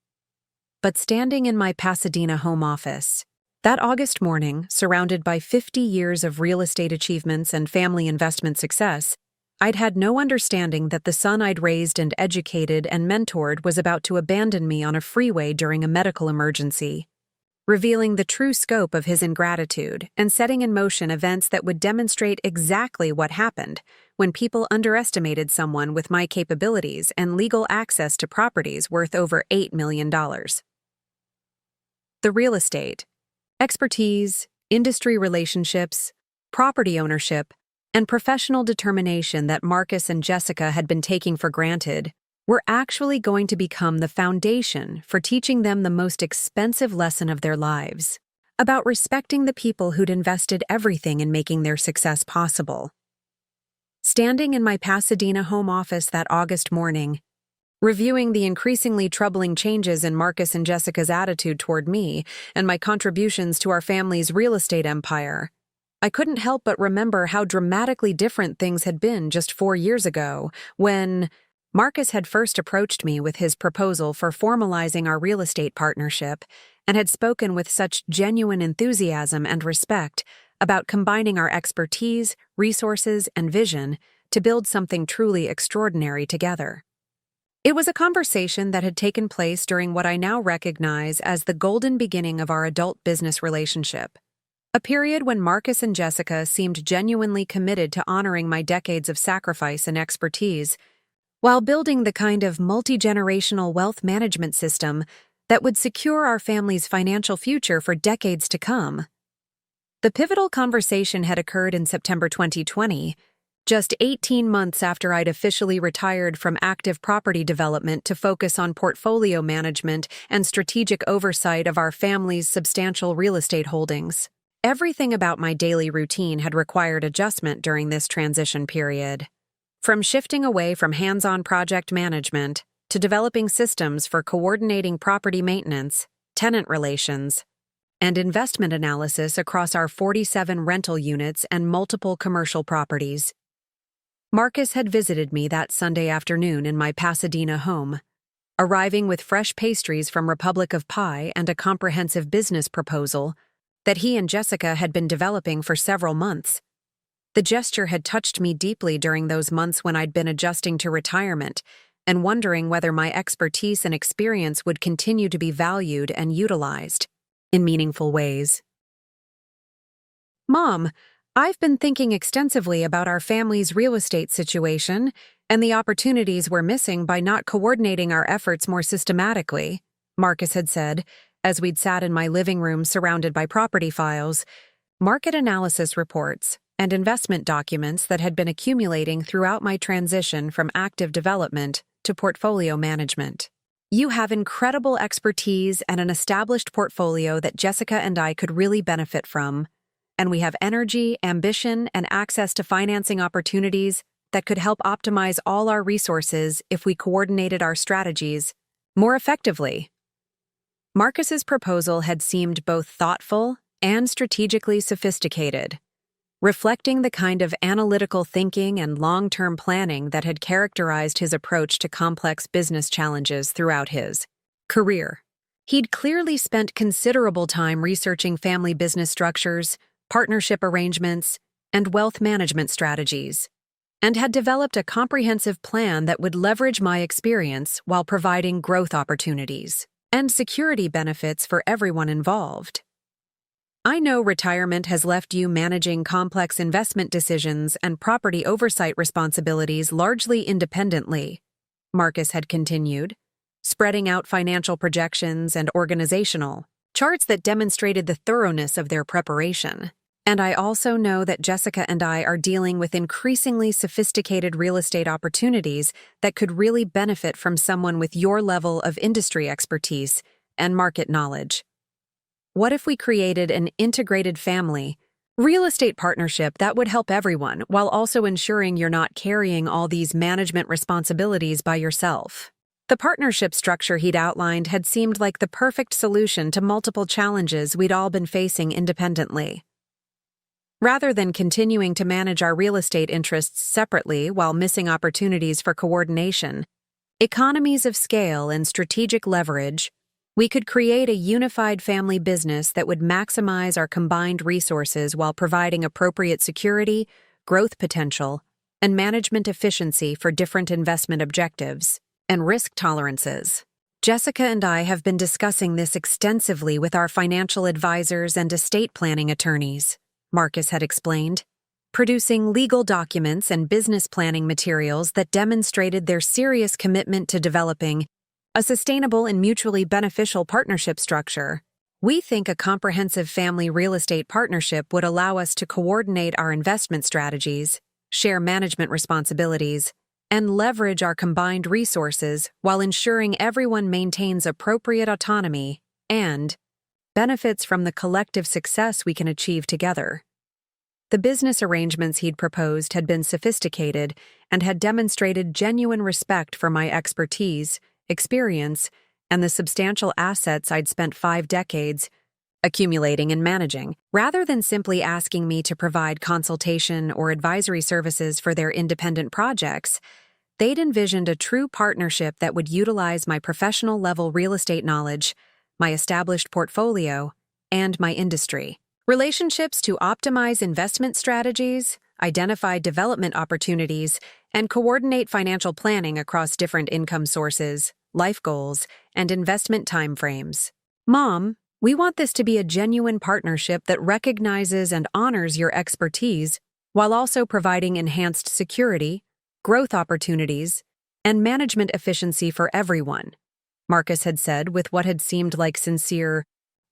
But standing in my Pasadena home office, that August morning, surrounded by 50 years of real estate achievements and family investment success, I'd had no understanding that the son I'd raised and educated and mentored was about to abandon me on a freeway during a medical emergency, revealing the true scope of his ingratitude and setting in motion events that would demonstrate exactly what happened when people underestimated someone with my capabilities and legal access to properties worth over $8 million. The real estate, expertise, industry relationships, property ownership, and professional determination that Marcus and Jessica had been taking for granted were actually going to become the foundation for teaching them the most expensive lesson of their lives, about respecting the people who'd invested everything in making their success possible. Standing in my Pasadena home office that August morning, reviewing the increasingly troubling changes in Marcus and Jessica's attitude toward me and my contributions to our family's real estate empire, I couldn't help but remember how dramatically different things had been just 4 years ago when Marcus had first approached me with his proposal for formalizing our real estate partnership and had spoken with such genuine enthusiasm and respect about combining our expertise, resources, and vision to build something truly extraordinary together. It was a conversation that had taken place during what I now recognize as the golden beginning of our adult business relationship, a period when Marcus and Jessica seemed genuinely committed to honoring my decades of sacrifice and expertise, while building the kind of multi-generational wealth management system that would secure our family's financial future for decades to come. The pivotal conversation had occurred in September 2020, just 18 months after I'd officially retired from active property development to focus on portfolio management and strategic oversight of our family's substantial real estate holdings. Everything about my daily routine had required adjustment during this transition period. From shifting away from hands-on project management to developing systems for coordinating property maintenance, tenant relations, and investment analysis across our 47 rental units and multiple commercial properties. Marcus had visited me that Sunday afternoon in my Pasadena home, arriving with fresh pastries from Republic of Pie and a comprehensive business proposal that he and Jessica had been developing for several months. The gesture had touched me deeply during those months when I'd been adjusting to retirement and wondering whether my expertise and experience would continue to be valued and utilized in meaningful ways. Mom, I've been thinking extensively about our family's real estate situation and the opportunities we're missing by not coordinating our efforts more systematically, Marcus had said, as we'd sat in my living room surrounded by property files, market analysis reports, and investment documents that had been accumulating throughout my transition from active development to portfolio management. You have incredible expertise and an established portfolio that Jessica and I could really benefit from, and we have energy, ambition, and access to financing opportunities that could help optimize all our resources if we coordinated our strategies more effectively. Marcus's proposal had seemed both thoughtful and strategically sophisticated, reflecting the kind of analytical thinking and long-term planning that had characterized his approach to complex business challenges throughout his career. He'd clearly spent considerable time researching family business structures, partnership arrangements, and wealth management strategies, and had developed a comprehensive plan that would leverage my experience while providing growth opportunities and security benefits for everyone involved. I know retirement has left you managing complex investment decisions and property oversight responsibilities largely independently, Marcus had continued, spreading out financial projections and organizational charts that demonstrated the thoroughness of their preparation. And I also know that Jessica and I are dealing with increasingly sophisticated real estate opportunities that could really benefit from someone with your level of industry expertise and market knowledge. What if we created an integrated family real estate partnership that would help everyone while also ensuring you're not carrying all these management responsibilities by yourself? The partnership structure he'd outlined had seemed like the perfect solution to multiple challenges we'd all been facing independently. Rather than continuing to manage our real estate interests separately while missing opportunities for coordination, economies of scale, and strategic leverage, we could create a unified family business that would maximize our combined resources while providing appropriate security, growth potential, and management efficiency for different investment objectives and risk tolerances. Jessica and I have been discussing this extensively with our financial advisors and estate planning attorneys, Marcus had explained, producing legal documents and business planning materials that demonstrated their serious commitment to developing a sustainable and mutually beneficial partnership structure. We think a comprehensive family real estate partnership would allow us to coordinate our investment strategies, share management responsibilities, and leverage our combined resources while ensuring everyone maintains appropriate autonomy and benefits from the collective success we can achieve together. The business arrangements he'd proposed had been sophisticated and had demonstrated genuine respect for my expertise, experience, and the substantial assets I'd spent 5 decades accumulating and managing. Rather than simply asking me to provide consultation or advisory services for their independent projects, they'd envisioned a true partnership that would utilize my professional-level real estate knowledge, my established portfolio, and my industry relationships to optimize investment strategies, identify development opportunities, and coordinate financial planning across different income sources, life goals, and investment timeframes. Mom, we want this to be a genuine partnership that recognizes and honors your expertise while also providing enhanced security, growth opportunities, and management efficiency for everyone, Marcus had said with what had seemed like sincere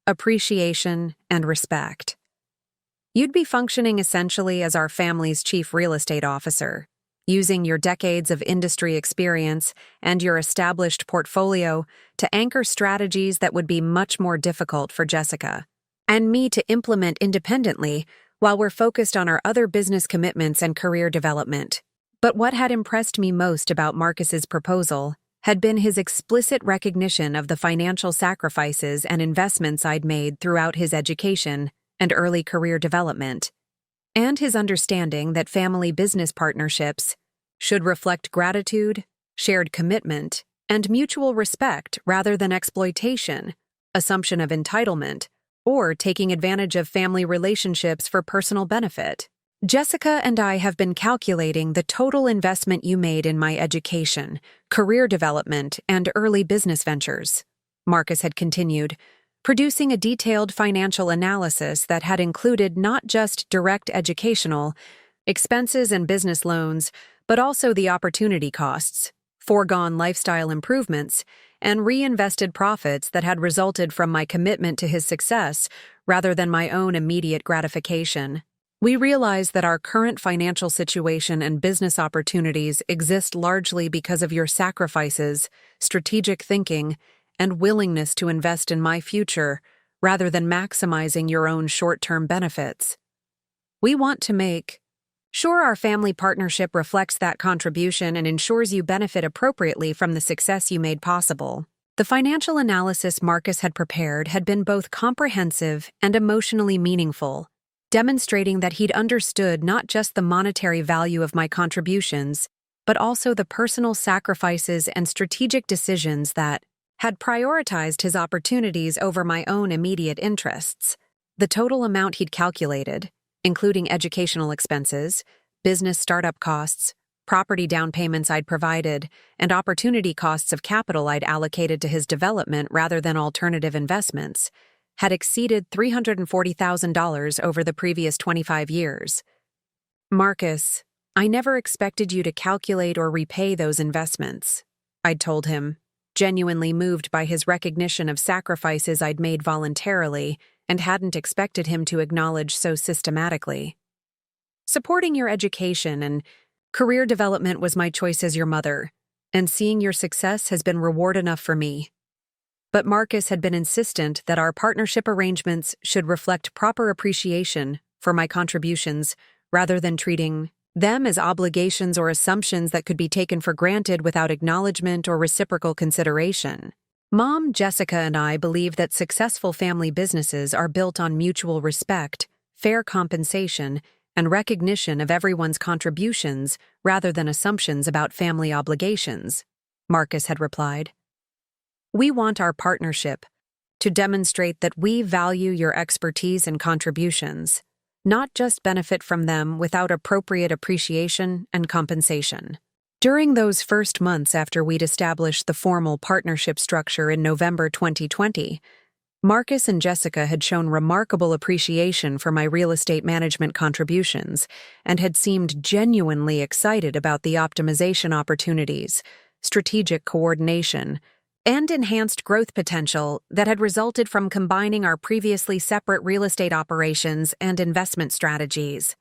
appreciation and respect. You'd be functioning essentially as our family's chief real estate officer, using your decades of industry experience and your established portfolio to anchor strategies that would be much more difficult for Jessica and me to implement independently while we're focused on our other business commitments and career development. But what had impressed me most about Marcus's proposal had been his explicit recognition of the financial sacrifices and investments I'd made throughout his education and early career development, and his understanding that family business partnerships should reflect gratitude, shared commitment, and mutual respect rather than exploitation, assumption of entitlement, or taking advantage of family relationships for personal benefit. Jessica and I have been calculating the total investment you made in my education, career development, and early business ventures, Marcus had continued, producing a detailed financial analysis that had included not just direct educational expenses and business loans, but also the opportunity costs, foregone lifestyle improvements, and reinvested profits that had resulted from my commitment to his success rather than my own immediate gratification. We realize that our current financial situation and business opportunities exist largely because of your sacrifices, strategic thinking, and willingness to invest in my future rather than maximizing your own short-term benefits. We want to make sure our family partnership reflects that contribution and ensures you benefit appropriately from the success you made possible. The financial analysis Marcus had prepared had been both comprehensive and emotionally meaningful, demonstrating that he'd understood not just the monetary value of my contributions, but also the personal sacrifices and strategic decisions that had prioritized his opportunities over my own immediate interests. The total amount he'd calculated, including educational expenses, business startup costs, property down payments I'd provided, and opportunity costs of capital I'd allocated to his development rather than alternative investments, had exceeded $340,000 over the previous 25 years. Marcus, I never expected you to calculate or repay those investments, I'd told him, genuinely moved by his recognition of sacrifices I'd made voluntarily and hadn't expected him to acknowledge so systematically. Supporting your education and career development was my choice as your mother, and seeing your success has been reward enough for me. But Marcus had been insistent that our partnership arrangements should reflect proper appreciation for my contributions rather than treating them as obligations or assumptions that could be taken for granted without acknowledgement or reciprocal consideration. Mom, Jessica, and I believe that successful family businesses are built on mutual respect, fair compensation, and recognition of everyone's contributions rather than assumptions about family obligations, Marcus had replied. We want our partnership to demonstrate that we value your expertise and contributions, not just benefit from them without appropriate appreciation and compensation. During those first months after we'd established the formal partnership structure in November 2020, Marcus and Jessica had shown remarkable appreciation for my real estate management contributions and had seemed genuinely excited about the optimization opportunities, strategic coordination, and enhanced growth potential that had resulted from combining our previously separate real estate operations and investment strategies.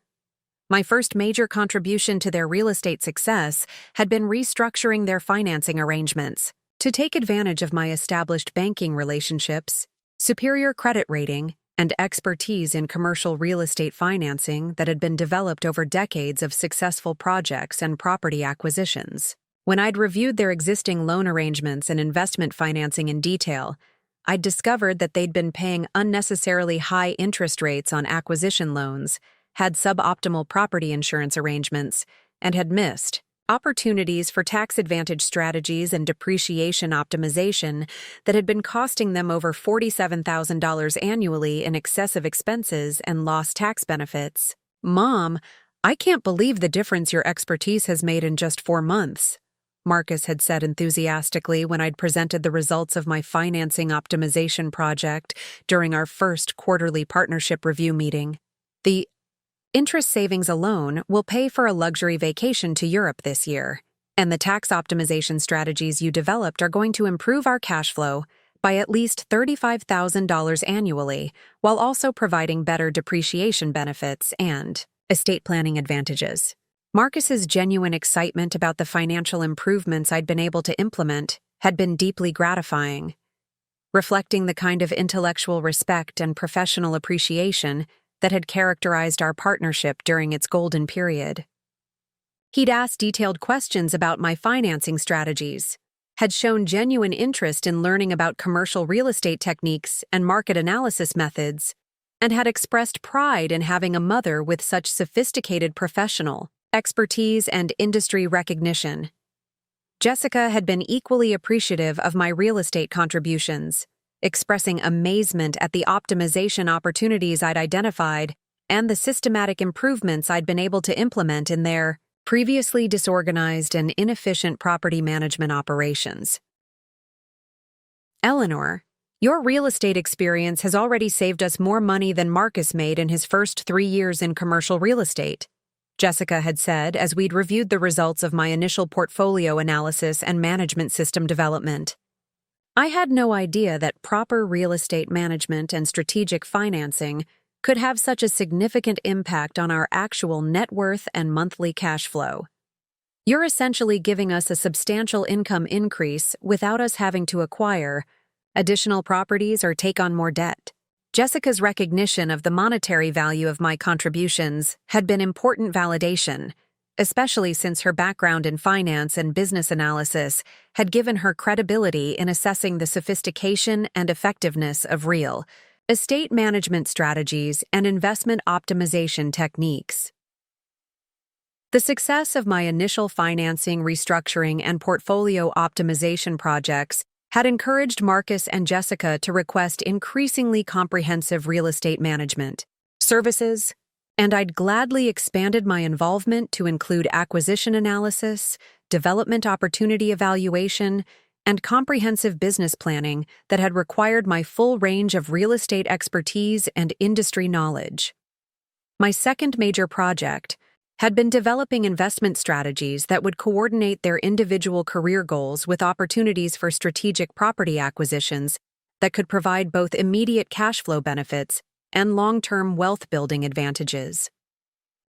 My first major contribution to their real estate success had been restructuring their financing arrangements to take advantage of my established banking relationships, superior credit rating, and expertise in commercial real estate financing that had been developed over decades of successful projects and property acquisitions. When I'd reviewed their existing loan arrangements and investment financing in detail, I'd discovered that they'd been paying unnecessarily high interest rates on acquisition loans, had suboptimal property insurance arrangements, and had missed opportunities for tax advantage strategies and depreciation optimization that had been costing them over $47,000 annually in excessive expenses and lost tax benefits. Mom, I can't believe the difference your expertise has made in just 4 months, Marcus had said enthusiastically when I'd presented the results of my financing optimization project during our first quarterly partnership review meeting. The interest savings alone will pay for a luxury vacation to Europe this year, and the tax optimization strategies you developed are going to improve our cash flow by at least $35,000 annually, while also providing better depreciation benefits and estate planning advantages. Marcus's genuine excitement about the financial improvements I'd been able to implement had been deeply gratifying, reflecting the kind of intellectual respect and professional appreciation that had characterized our partnership during its golden period. He'd asked detailed questions about my financing strategies, had shown genuine interest in learning about commercial real estate techniques and market analysis methods, and had expressed pride in having a mother with such sophisticated professional expertise and industry recognition. Jessica had been equally appreciative of my real estate contributions, expressing amazement at the optimization opportunities I'd identified and the systematic improvements I'd been able to implement in their previously disorganized and inefficient property management operations. Eleanor, your real estate experience has already saved us more money than Marcus made in his first 3 years in commercial real estate, Jessica had said as we'd reviewed the results of my initial portfolio analysis and management system development. I had no idea that proper real estate management and strategic financing could have such a significant impact on our actual net worth and monthly cash flow. You're essentially giving us a substantial income increase without us having to acquire additional properties or take on more debt. Jessica's recognition of the monetary value of my contributions had been important validation, especially since her background in finance and business analysis had given her credibility in assessing the sophistication and effectiveness of real estate management strategies and investment optimization techniques. The success of my initial financing, restructuring, and portfolio optimization projects had encouraged Marcus and Jessica to request increasingly comprehensive real estate management services, and I'd gladly expanded my involvement to include acquisition analysis, development opportunity evaluation, and comprehensive business planning that had required my full range of real estate expertise and industry knowledge. My second major project had been developing investment strategies that would coordinate their individual career goals with opportunities for strategic property acquisitions that could provide both immediate cash flow benefits and long-term wealth-building advantages.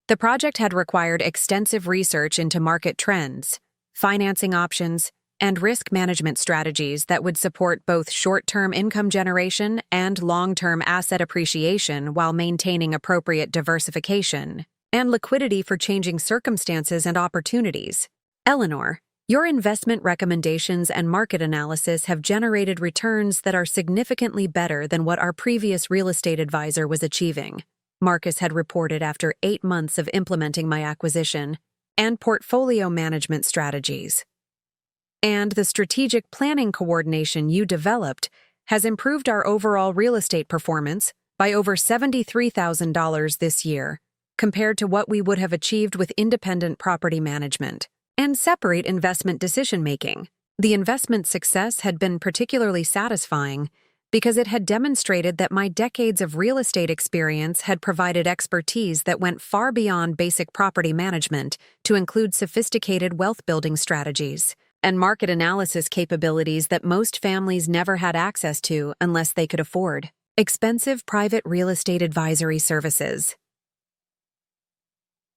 The project had required extensive research into market trends, financing options, and risk management strategies that would support both short-term income generation and long-term asset appreciation while maintaining appropriate diversification and liquidity for changing circumstances and opportunities. Eleanor, your investment recommendations and market analysis have generated returns that are significantly better than what our previous real estate advisor was achieving, Marcus had reported after 8 months of implementing my acquisition and portfolio management strategies. And the strategic planning coordination you developed has improved our overall real estate performance by over $73,000 this year, compared to what we would have achieved with independent property management and separate investment decision-making. The investment success had been particularly satisfying because it had demonstrated that my decades of real estate experience had provided expertise that went far beyond basic property management to include sophisticated wealth-building strategies and market analysis capabilities that most families never had access to unless they could afford expensive private real estate advisory services.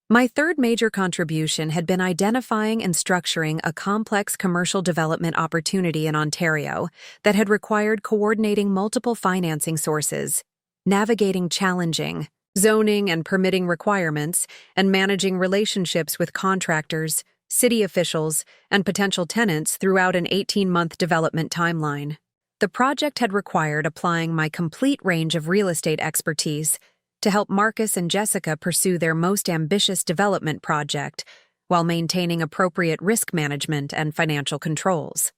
My third major contribution had been identifying and structuring a complex commercial development opportunity in Ontario that had required coordinating multiple financing sources, navigating challenging zoning and permitting requirements, and managing relationships with contractors, city officials, and potential tenants throughout an 18-month development timeline. The project had required applying my complete range of real estate expertise to help Marcus and Jessica pursue their most ambitious development project while maintaining appropriate risk management and financial controls.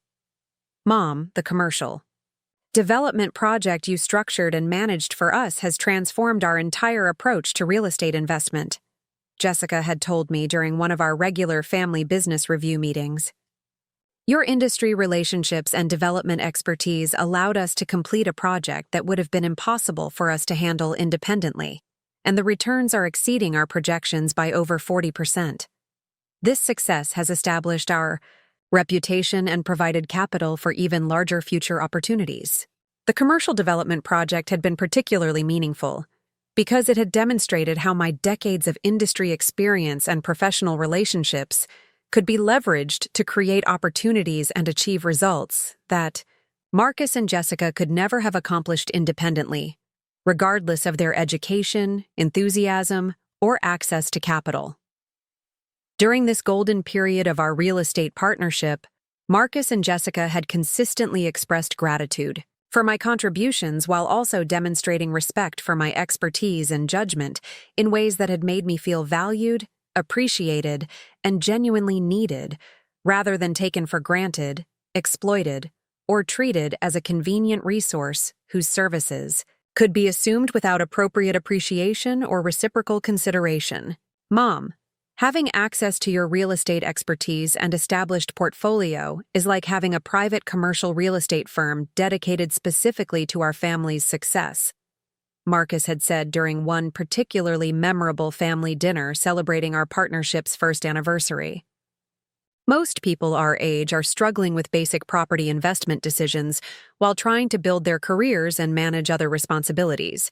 Mom, the commercial development project you structured and managed for us has transformed our entire approach to real estate investment, Jessica had told me during one of our regular family business review meetings. Your industry relationships and development expertise allowed us to complete a project that would have been impossible for us to handle independently, and the returns are exceeding our projections by over 40%. This success has established our reputation and provided capital for even larger future opportunities. The commercial development project had been particularly meaningful because it had demonstrated how my decades of industry experience and professional relationships could be leveraged to create opportunities and achieve results that Marcus and Jessica could never have accomplished independently, regardless of their education, enthusiasm, or access to capital. During this golden period of our real estate partnership, Marcus and Jessica had consistently expressed gratitude for my contributions while also demonstrating respect for my expertise and judgment in ways that had made me feel valued, appreciated, and genuinely needed, rather than taken for granted, exploited, or treated as a convenient resource whose services could be assumed without appropriate appreciation or reciprocal consideration. Mom, having access to your real estate expertise and established portfolio is like having a private commercial real estate firm dedicated specifically to our family's success, Marcus had said during one particularly memorable family dinner celebrating our partnership's first anniversary. Most people our age are struggling with basic property investment decisions while trying to build their careers and manage other responsibilities.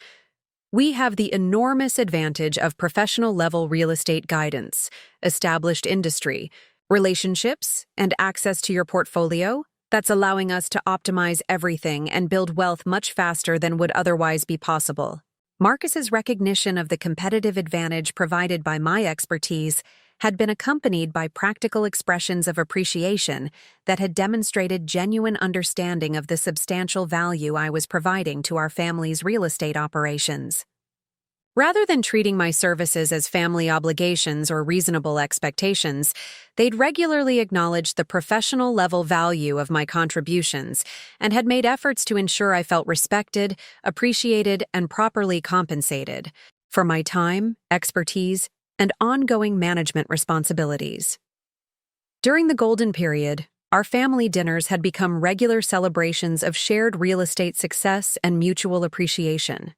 We have the enormous advantage of professional-level real estate guidance, established industry, relationships, and access to your portfolio that's allowing us to optimize everything and build wealth much faster than would otherwise be possible. Marcus's recognition of the competitive advantage provided by my expertise had been accompanied by practical expressions of appreciation that had demonstrated genuine understanding of the substantial value I was providing to our family's real estate operations. Rather than treating my services as family obligations or reasonable expectations, they'd regularly acknowledged the professional-level value of my contributions and had made efforts to ensure I felt respected, appreciated, and properly compensated for my time, expertise, and ongoing management responsibilities. During the golden period, our family dinners had become regular celebrations of shared real estate success and mutual appreciation.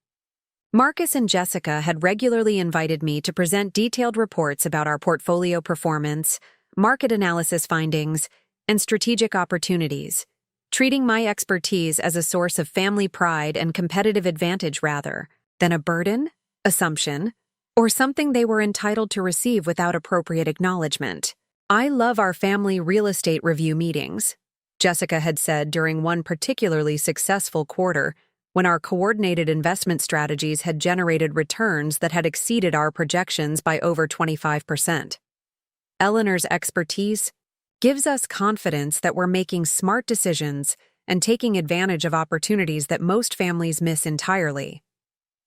Marcus and Jessica had regularly invited me to present detailed reports about our portfolio performance, market analysis findings, and strategic opportunities, treating my expertise as a source of family pride and competitive advantage rather than a burden, assumption, or something they were entitled to receive without appropriate acknowledgement. I love our family real estate review meetings, Jessica had said during one particularly successful quarter when our coordinated investment strategies had generated returns that had exceeded our projections by over 25%. Eleanor's expertise gives us confidence that we're making smart decisions and taking advantage of opportunities that most families miss entirely.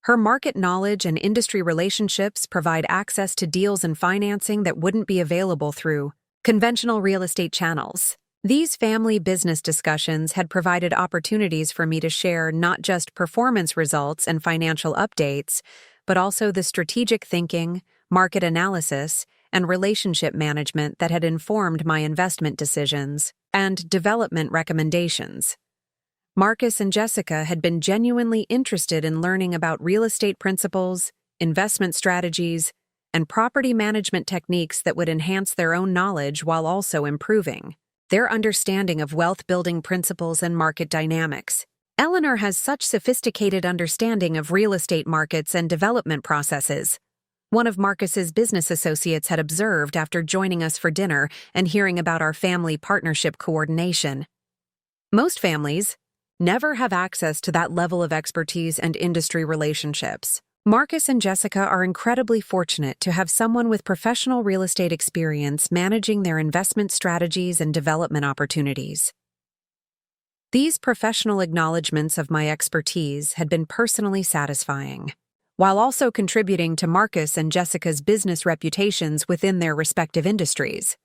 Her market knowledge and industry relationships provide access to deals and financing that wouldn't be available through conventional real estate channels. These family business discussions had provided opportunities for me to share not just performance results and financial updates, but also the strategic thinking, market analysis, and relationship management that had informed my investment decisions and development recommendations. Marcus and Jessica had been genuinely interested in learning about real estate principles, investment strategies, and property management techniques that would enhance their own knowledge while also improving their understanding of wealth-building principles and market dynamics. Eleanor has such sophisticated understanding of real estate markets and development processes, one of Marcus's business associates had observed after joining us for dinner and hearing about our family partnership coordination. Most families never have access to that level of expertise and industry relationships. Marcus and Jessica are incredibly fortunate to have someone with professional real estate experience managing their investment strategies and development opportunities. These professional acknowledgments of my expertise had been personally satisfying, while also contributing to Marcus and Jessica's business reputations within their respective industries.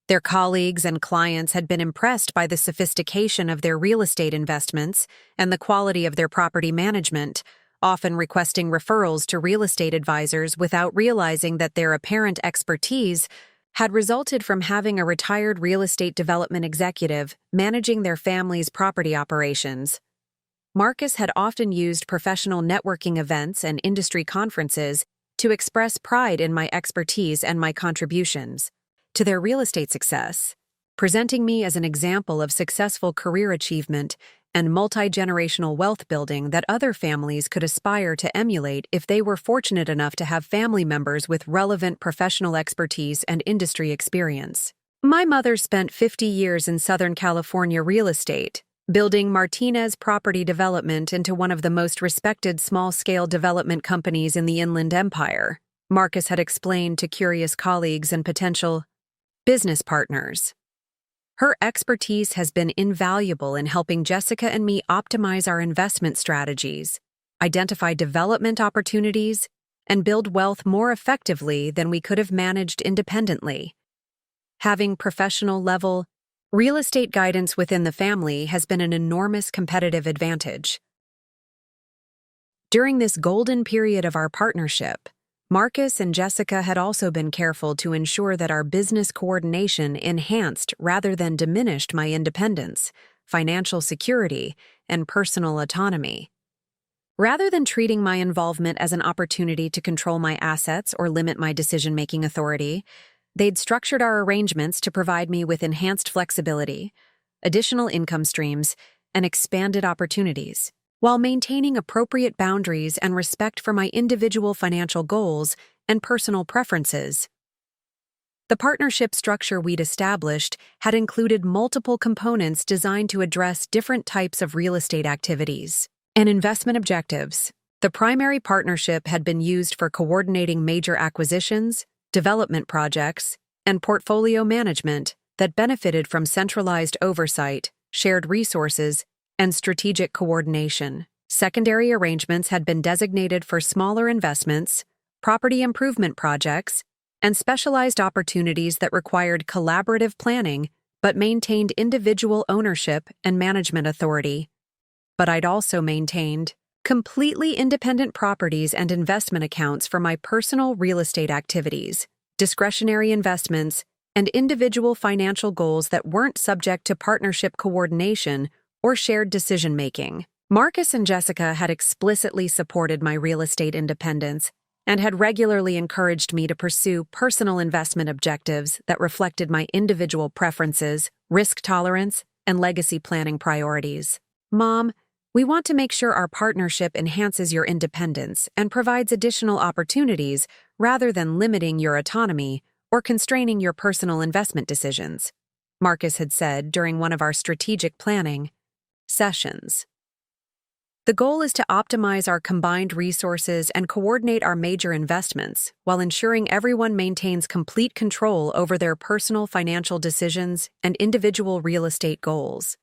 Their colleagues and clients had been impressed by the sophistication of their real estate investments and the quality of their property management, often requesting referrals to real estate advisors without realizing that their apparent expertise had resulted from having a retired real estate development executive managing their family's property operations. Marcus had often used professional networking events and industry conferences to express pride in my expertise and my contributions to their real estate success, presenting me as an example of successful career achievement and multi-generational wealth building that other families could aspire to emulate if they were fortunate enough to have family members with relevant professional expertise and industry experience. My mother spent 50 years in Southern California real estate, building Martinez Property Development into one of the most respected small-scale development companies in the Inland Empire, Marcus had explained to curious colleagues and potential business partners. Her expertise has been invaluable in helping Jessica and me optimize our investment strategies, identify development opportunities, and build wealth more effectively than we could have managed independently. Having professional-level real estate guidance within the family has been an enormous competitive advantage. During this golden period of our partnership, Marcus and Jessica had also been careful to ensure that our business coordination enhanced rather than diminished my independence, financial security, and personal autonomy. Rather than treating my involvement as an opportunity to control my assets or limit my decision-making authority, they'd structured our arrangements to provide me with enhanced flexibility, additional income streams, and expanded opportunities, while maintaining appropriate boundaries and respect for my individual financial goals and personal preferences. The partnership structure we'd established had included multiple components designed to address different types of real estate activities and investment objectives. The primary partnership had been used for coordinating major acquisitions, development projects, and portfolio management that benefited from centralized oversight, shared resources, and strategic coordination. Secondary arrangements had been designated for smaller investments, property improvement projects, and specialized opportunities that required collaborative planning but maintained individual ownership and management authority. But I'd also maintained completely independent properties and investment accounts for my personal real estate activities, discretionary investments, and individual financial goals that weren't subject to partnership coordination or shared decision-making. Marcus and Jessica had explicitly supported my real estate independence and had regularly encouraged me to pursue personal investment objectives that reflected my individual preferences, risk tolerance, and legacy planning priorities. Mom, we want to make sure our partnership enhances your independence and provides additional opportunities rather than limiting your autonomy or constraining your personal investment decisions, Marcus had said during one of our strategic planning sessions. The goal is to optimize our combined resources and coordinate our major investments while ensuring everyone maintains complete control over their personal financial decisions and individual real estate goals.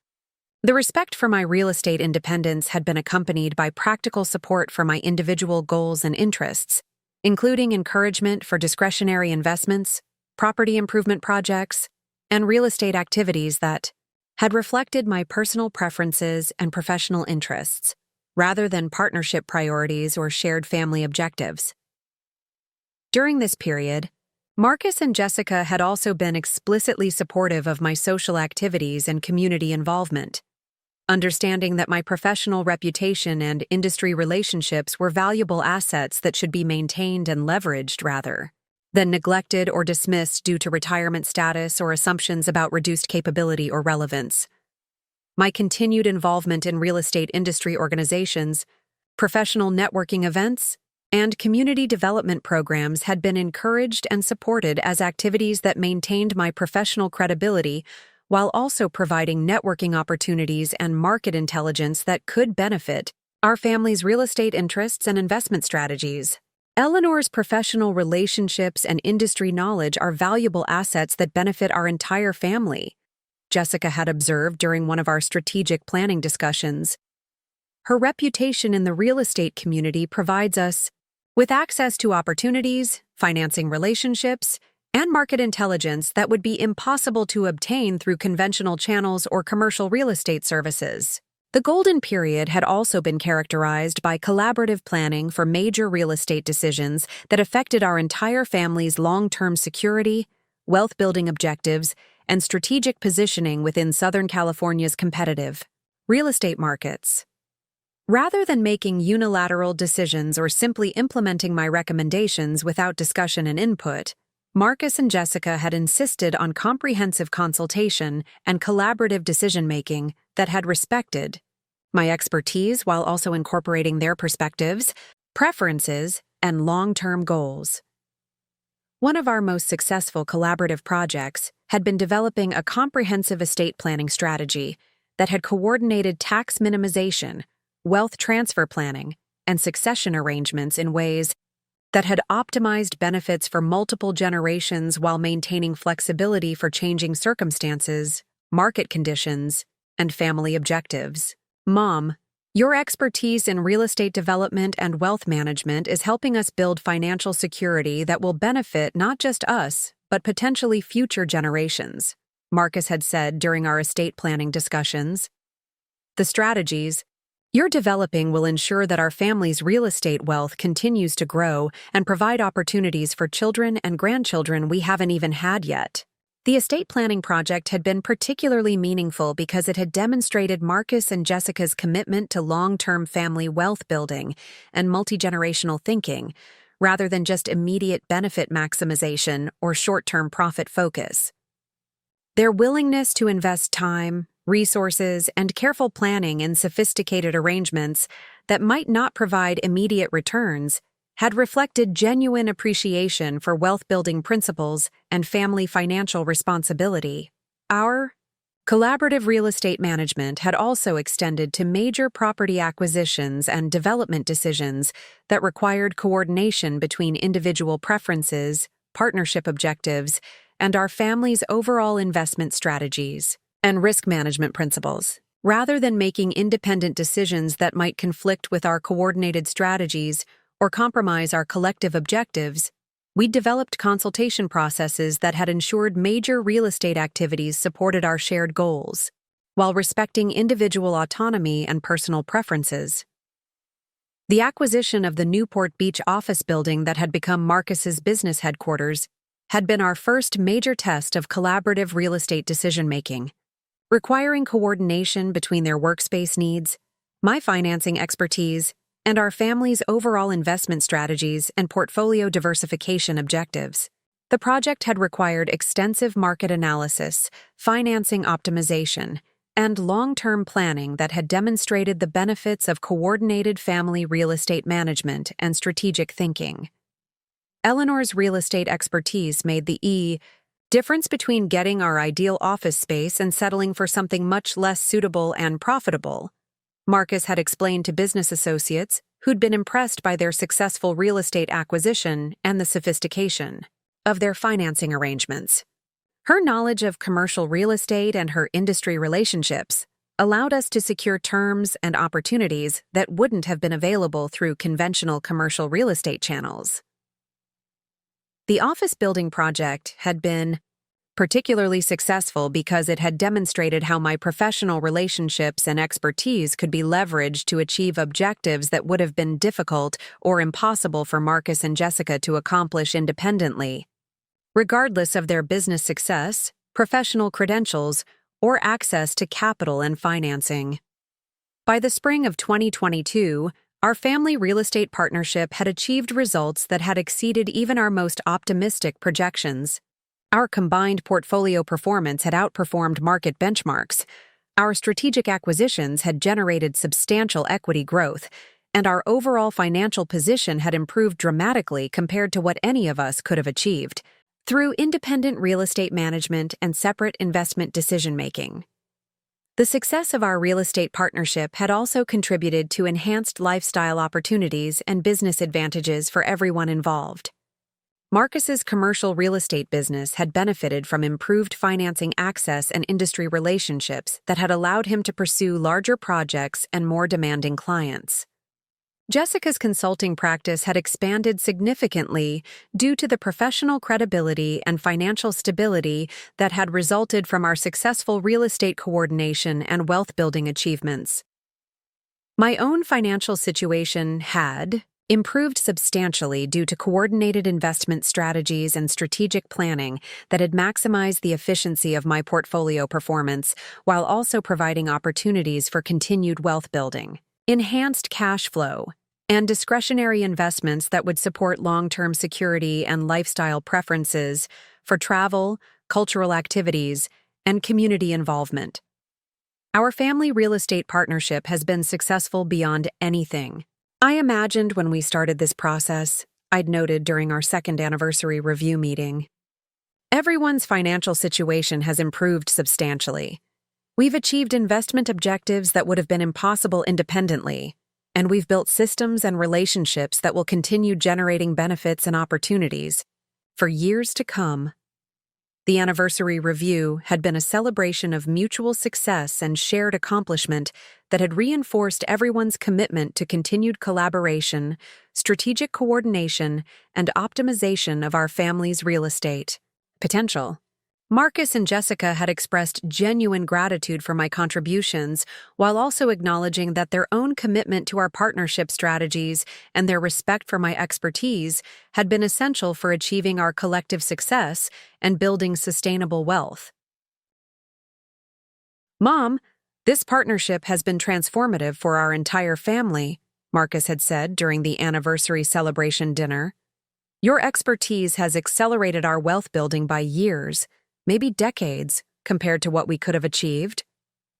The respect for my real estate independence had been accompanied by practical support for my individual goals and interests, including encouragement for discretionary investments, property improvement projects, and real estate activities that had reflected my personal preferences and professional interests, rather than partnership priorities or shared family objectives. During this period, Marcus and Jessica had also been explicitly supportive of my social activities and community involvement, understanding that my professional reputation and industry relationships were valuable assets that should be maintained and leveraged rather than neglected or dismissed due to retirement status or assumptions about reduced capability or relevance. My continued involvement in real estate industry organizations, professional networking events, and community development programs had been encouraged and supported as activities that maintained my professional credibility while also providing networking opportunities and market intelligence that could benefit our family's real estate interests and investment strategies. Eleanor's professional relationships and industry knowledge are valuable assets that benefit our entire family, Jessica had observed during one of our strategic planning discussions. Her reputation in the real estate community provides us with access to opportunities, financing relationships, and market intelligence that would be impossible to obtain through conventional channels or commercial real estate services. The golden period had also been characterized by collaborative planning for major real estate decisions that affected our entire family's long-term security, wealth-building objectives, and strategic positioning within Southern California's competitive real estate markets. Rather than making unilateral decisions or simply implementing my recommendations without discussion and input, Marcus and Jessica had insisted on comprehensive consultation and collaborative decision-making that had respected my expertise while also incorporating their perspectives, preferences, and long-term goals. One of our most successful collaborative projects had been developing a comprehensive estate planning strategy that had coordinated tax minimization, wealth transfer planning, and succession arrangements in ways that had optimized benefits for multiple generations while maintaining flexibility for changing circumstances market conditions, and family objectives. Mom, your expertise in real estate development and wealth management is helping us build financial security that will benefit not just us, but potentially future generations, Marcus had said during our estate planning discussions. The strategies you're developing will ensure that our family's real estate wealth continues to grow and provide opportunities for children and grandchildren we haven't even had yet. The estate planning project had been particularly meaningful because it had demonstrated Marcus and Jessica's commitment to long-term family wealth building and multi-generational thinking, rather than just immediate benefit maximization or short-term profit focus. Their willingness to invest time, resources, and careful planning in sophisticated arrangements that might not provide immediate returns had reflected genuine appreciation for wealth-building principles and family financial responsibility. Our collaborative real estate management had also extended to major property acquisitions and development decisions that required coordination between individual preferences, partnership objectives, and our family's overall investment strategies and risk management principles. Rather than making independent decisions that might conflict with our coordinated strategies or compromise our collective objectives, we developed consultation processes that had ensured major real estate activities supported our shared goals, while respecting individual autonomy and personal preferences. The acquisition of the Newport Beach office building that had become Marcus's business headquarters had been our first major test of collaborative real estate decision-making, requiring coordination between their workspace needs, my financing expertise, and our family's overall investment strategies and portfolio diversification objectives. The project had required extensive market analysis, financing optimization, and long-term planning that had demonstrated the benefits of coordinated family real estate management and strategic thinking. Eleanor's real estate expertise made the difference between getting our ideal office space and settling for something much less suitable and profitable, Marcus had explained to business associates who'd been impressed by their successful real estate acquisition and the sophistication of their financing arrangements. Her knowledge of commercial real estate and her industry relationships allowed us to secure terms and opportunities that wouldn't have been available through conventional commercial real estate channels. The office building project had been particularly successful because it had demonstrated how my professional relationships and expertise could be leveraged to achieve objectives that would have been difficult or impossible for Marcus and Jessica to accomplish independently, regardless of their business success, professional credentials, or access to capital and financing. By the spring of 2022, our family real estate partnership had achieved results that had exceeded even our most optimistic projections. Our combined portfolio performance had outperformed market benchmarks, our strategic acquisitions had generated substantial equity growth, and our overall financial position had improved dramatically compared to what any of us could have achieved through independent real estate management and separate investment decision-making. The success of our real estate partnership had also contributed to enhanced lifestyle opportunities and business advantages for everyone involved. Marcus's commercial real estate business had benefited from improved financing access and industry relationships that had allowed him to pursue larger projects and more demanding clients. Jessica's consulting practice had expanded significantly due to the professional credibility and financial stability that had resulted from our successful real estate coordination and wealth-building achievements. My own financial situation had improved substantially due to coordinated investment strategies and strategic planning that had maximized the efficiency of my portfolio performance while also providing opportunities for continued wealth building, enhanced cash flow, and discretionary investments that would support long-term security and lifestyle preferences for travel, cultural activities, and community involvement. Our family real estate partnership has been successful beyond anything I imagined when we started this process, I'd noted during our second anniversary review meeting. Everyone's financial situation has improved substantially. We've achieved investment objectives that would have been impossible independently, and we've built systems and relationships that will continue generating benefits and opportunities for years to come. The anniversary review had been a celebration of mutual success and shared accomplishment that had reinforced everyone's commitment to continued collaboration, strategic coordination, and optimization of our family's real estate potential. Marcus and Jessica had expressed genuine gratitude for my contributions, while also acknowledging that their own commitment to our partnership strategies and their respect for my expertise had been essential for achieving our collective success and building sustainable wealth. "Mom, this partnership has been transformative for our entire family," Marcus had said during the anniversary celebration dinner. "Your expertise has accelerated our wealth building by years, maybe decades, compared to what we could have achieved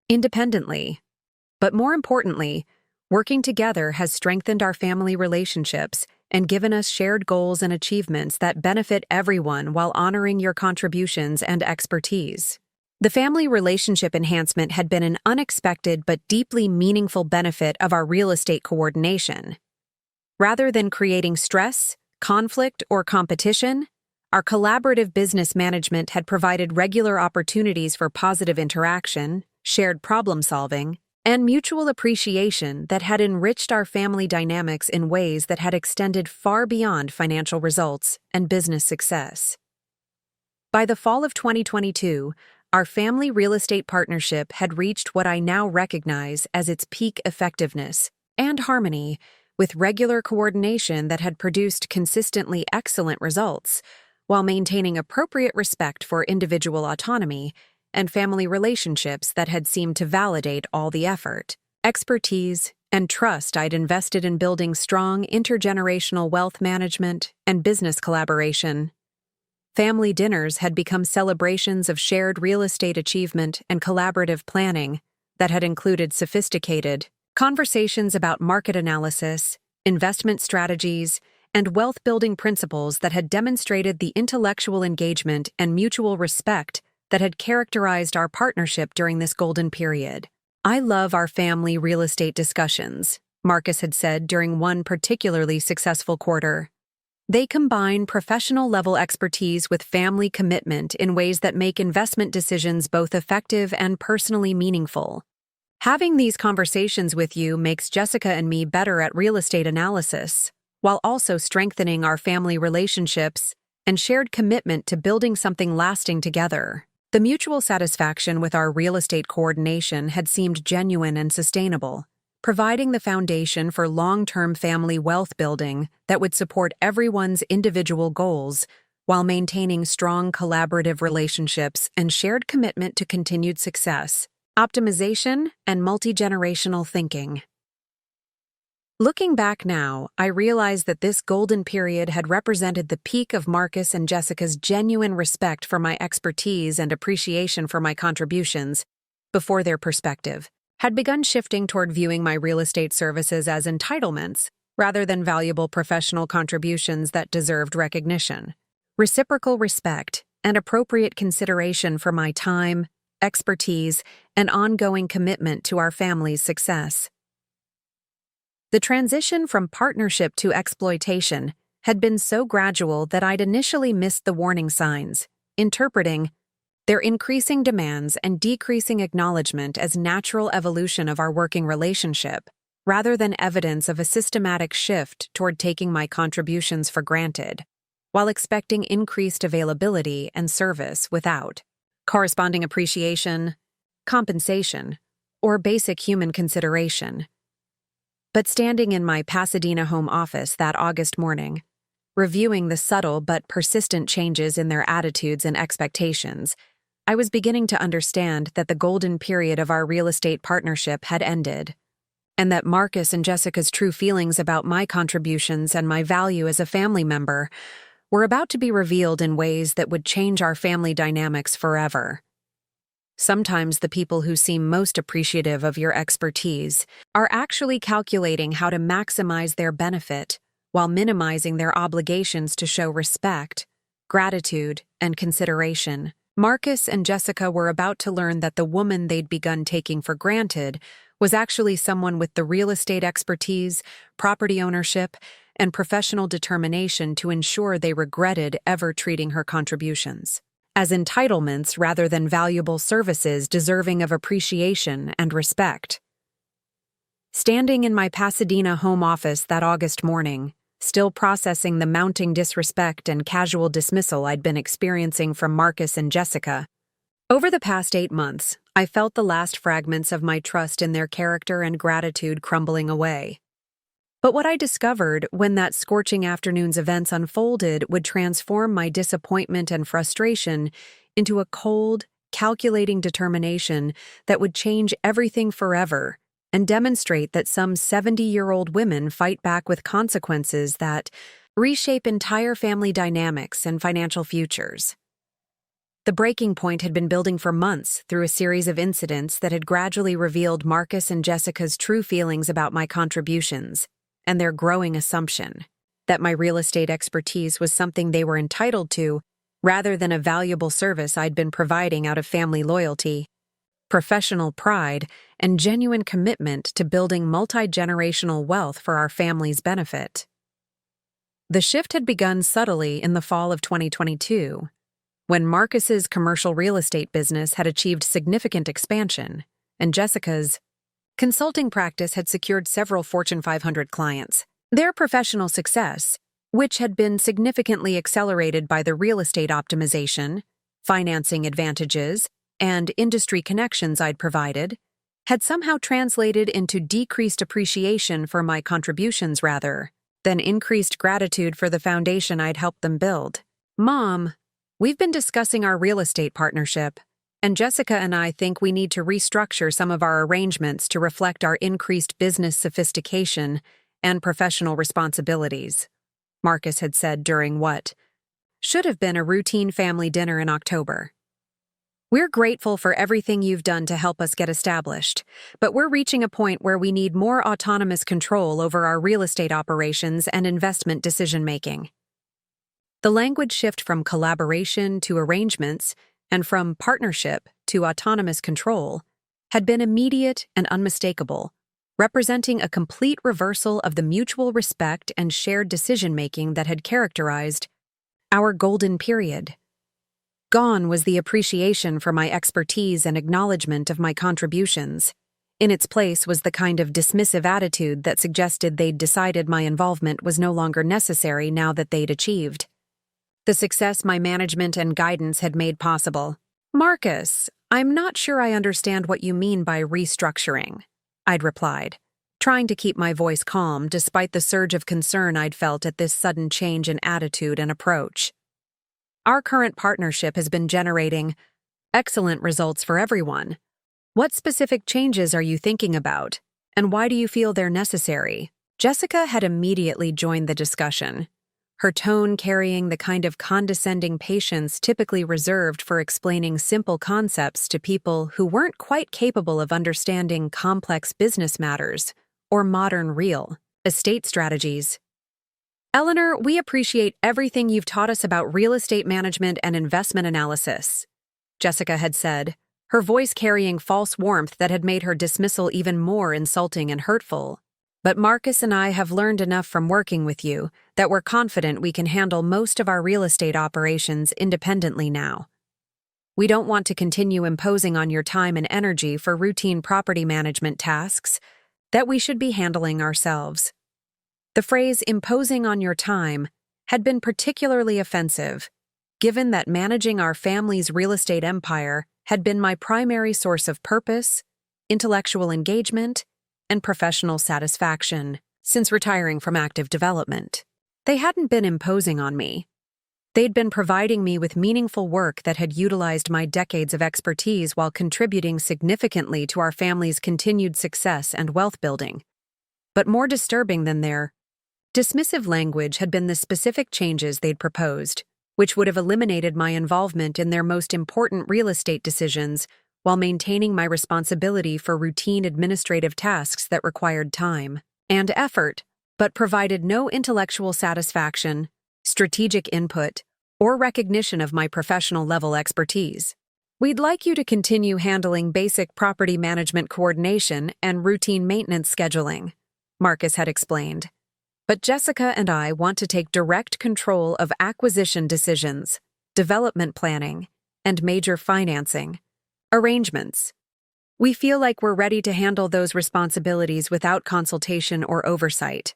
independently. But more importantly, working together has strengthened our family relationships and given us shared goals and achievements that benefit everyone while honoring your contributions and expertise." The family relationship enhancement had been an unexpected but deeply meaningful benefit of our real estate coordination. Rather than creating stress, conflict, or competition, our collaborative business management had provided regular opportunities for positive interaction, shared problem-solving, and mutual appreciation that had enriched our family dynamics in ways that had extended far beyond financial results and business success. By the fall of 2022, our family real estate partnership had reached what I now recognize as its peak effectiveness and harmony, with regular coordination that had produced consistently excellent results, while maintaining appropriate respect for individual autonomy and family relationships that had seemed to validate all the effort, expertise, and trust I'd invested in building strong intergenerational wealth management and business collaboration. Family dinners had become celebrations of shared real estate achievement and collaborative planning that had included sophisticated conversations about market analysis, investment strategies, and wealth-building principles that had demonstrated the intellectual engagement and mutual respect that had characterized our partnership during this golden period. "I love our family real estate discussions," Marcus had said during one particularly successful quarter. "They combine professional-level expertise with family commitment in ways that make investment decisions both effective and personally meaningful. Having these conversations with you makes Jessica and me better at real estate analysis, while also strengthening our family relationships and shared commitment to building something lasting together." The mutual satisfaction with our real estate coordination had seemed genuine and sustainable, providing the foundation for long-term family wealth building that would support everyone's individual goals while maintaining strong collaborative relationships and shared commitment to continued success, optimization, and multi-generational thinking. Looking back now, I realize that this golden period had represented the peak of Marcus and Jessica's genuine respect for my expertise and appreciation for my contributions, before their perspective had begun shifting toward viewing my real estate services as entitlements rather than valuable professional contributions that deserved recognition. Reciprocal respect and appropriate consideration for my time, expertise, and ongoing commitment to our family's success. The transition from partnership to exploitation had been so gradual that I'd initially missed the warning signs, interpreting their increasing demands and decreasing acknowledgement as natural evolution of our working relationship, rather than evidence of a systematic shift toward taking my contributions for granted, while expecting increased availability and service without corresponding appreciation, compensation, or basic human consideration. But standing in my Pasadena home office that August morning, reviewing the subtle but persistent changes in their attitudes and expectations, I was beginning to understand that the golden period of our real estate partnership had ended, and that Marcus and Jessica's true feelings about my contributions and my value as a family member were about to be revealed in ways that would change our family dynamics forever. Sometimes the people who seem most appreciative of your expertise are actually calculating how to maximize their benefit while minimizing their obligations to show respect, gratitude, and consideration. Marcus and Jessica were about to learn that the woman they'd begun taking for granted was actually someone with the real estate expertise, property ownership, and professional determination to ensure they regretted ever treating her contributions as entitlements rather than valuable services deserving of appreciation and respect. Standing in my Pasadena home office that August morning, still processing the mounting disrespect and casual dismissal I'd been experiencing from Marcus and Jessica, over the past 8 months, I felt the last fragments of my trust in their character and gratitude crumbling away. But what I discovered when that scorching afternoon's events unfolded would transform my disappointment and frustration into a cold, calculating determination that would change everything forever and demonstrate that some 70-year-old women fight back with consequences that reshape entire family dynamics and financial futures. The breaking point had been building for months through a series of incidents that had gradually revealed Marcus and Jessica's true feelings about my contributions and their growing assumption that my real estate expertise was something they were entitled to rather than a valuable service I'd been providing out of family loyalty, professional pride, and genuine commitment to building multi-generational wealth for our family's benefit. The shift had begun subtly in the fall of 2022, when Marcus's commercial real estate business had achieved significant expansion, and Jessica's consulting practice had secured several Fortune 500 clients. Their professional success, which had been significantly accelerated by the real estate optimization, financing advantages, and industry connections I'd provided, had somehow translated into decreased appreciation for my contributions rather than increased gratitude for the foundation I'd helped them build. "Mom, we've been discussing our real estate partnership, and Jessica and I think we need to restructure some of our arrangements to reflect our increased business sophistication and professional responsibilities," Marcus had said during what should have been a routine family dinner in October. "We're grateful for everything you've done to help us get established, but we're reaching a point where we need more autonomous control over our real estate operations and investment decision-making." The language shift from collaboration to arrangements and from partnership to autonomous control had been immediate and unmistakable, representing a complete reversal of the mutual respect and shared decision-making that had characterized our golden period. Gone was the appreciation for my expertise and acknowledgement of my contributions. In its place was the kind of dismissive attitude that suggested they'd decided my involvement was no longer necessary now that they'd achieved the success my management and guidance had made possible. "Marcus, I'm not sure I understand what you mean by restructuring," I'd replied, trying to keep my voice calm despite the surge of concern I'd felt at this sudden change in attitude and approach. "Our current partnership has been generating excellent results for everyone. What specific changes are you thinking about, and why do you feel they're necessary?" Jessica had immediately joined the discussion, her tone carrying the kind of condescending patience typically reserved for explaining simple concepts to people who weren't quite capable of understanding complex business matters or modern real estate strategies. "Eleanor, we appreciate everything you've taught us about real estate management and investment analysis," Jessica had said, her voice carrying false warmth that had made her dismissal even more insulting and hurtful. "But Marcus and I have learned enough from working with you that we're confident we can handle most of our real estate operations independently now. We don't want to continue imposing on your time and energy for routine property management tasks that we should be handling ourselves." The phrase "imposing on your time" had been particularly offensive, given that managing our family's real estate empire had been my primary source of purpose, intellectual engagement, and professional satisfaction since retiring from active development. They hadn't been imposing on me. They'd been providing me with meaningful work that had utilized my decades of expertise while contributing significantly to our family's continued success and wealth building. But more disturbing than their dismissive language had been the specific changes they'd proposed, which would have eliminated my involvement in their most important real estate decisions while maintaining my responsibility for routine administrative tasks that required time and effort, but provided no intellectual satisfaction, strategic input, or recognition of my professional-level expertise. "We'd like you to continue handling basic property management coordination and routine maintenance scheduling," Marcus had explained. "But Jessica and I want to take direct control of acquisition decisions, development planning, and major financing arrangements. We feel like we're ready to handle those responsibilities without consultation or oversight.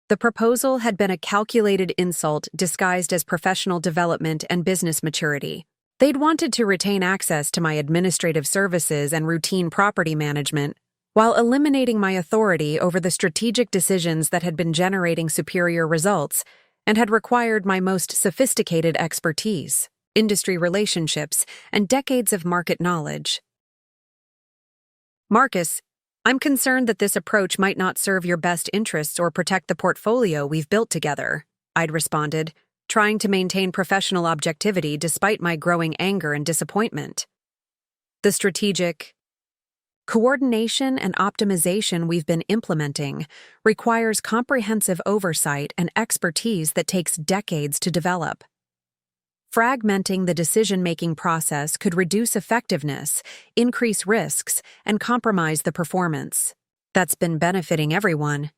The proposal had been a calculated insult disguised as professional development and business maturity. They'd wanted to retain access to my administrative services and routine property management, while eliminating my authority over the strategic decisions that had been generating superior results and had required my most sophisticated expertise, industry relationships, and decades of market knowledge. Marcus, I'm concerned that this approach might not serve your best interests or protect the portfolio we've built together, I'd responded, trying to maintain professional objectivity despite my growing anger and disappointment. The strategic coordination and optimization we've been implementing requires comprehensive oversight and expertise that takes decades to develop. Fragmenting the decision-making process could reduce effectiveness, increase risks, and compromise the performance. That's been benefiting everyone.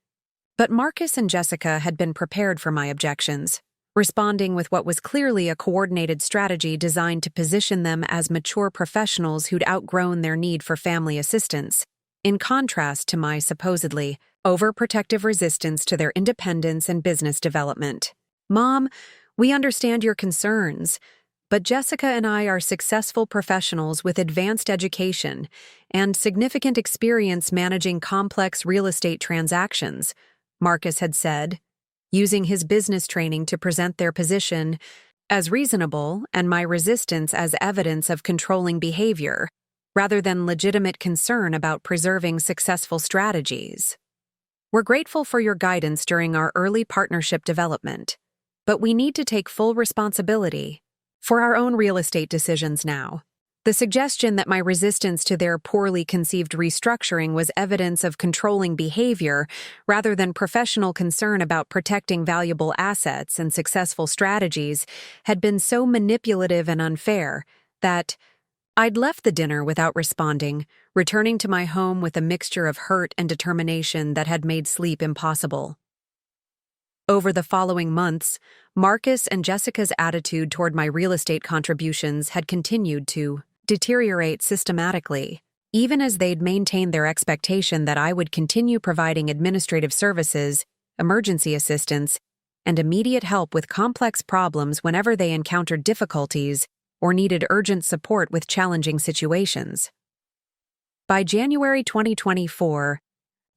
But Marcus and Jessica had been prepared for my objections, responding with what was clearly a coordinated strategy designed to position them as mature professionals who'd outgrown their need for family assistance, in contrast to my supposedly overprotective resistance to their independence and business development. Mom, we understand your concerns, but Jessica and I are successful professionals with advanced education and significant experience managing complex real estate transactions, Marcus had said, using his business training to present their position as reasonable and my resistance as evidence of controlling behavior, rather than legitimate concern about preserving successful strategies. We're grateful for your guidance during our early partnership development, but we need to take full responsibility for our own real estate decisions now. The suggestion that my resistance to their poorly conceived restructuring was evidence of controlling behavior rather than professional concern about protecting valuable assets and successful strategies had been so manipulative and unfair that I'd left the dinner without responding, returning to my home with a mixture of hurt and determination that had made sleep impossible. Over the following months, Marcus and Jessica's attitude toward my real estate contributions had continued to deteriorate systematically, even as they'd maintained their expectation that I would continue providing administrative services, emergency assistance, and immediate help with complex problems whenever they encountered difficulties or needed urgent support with challenging situations. By January 2024,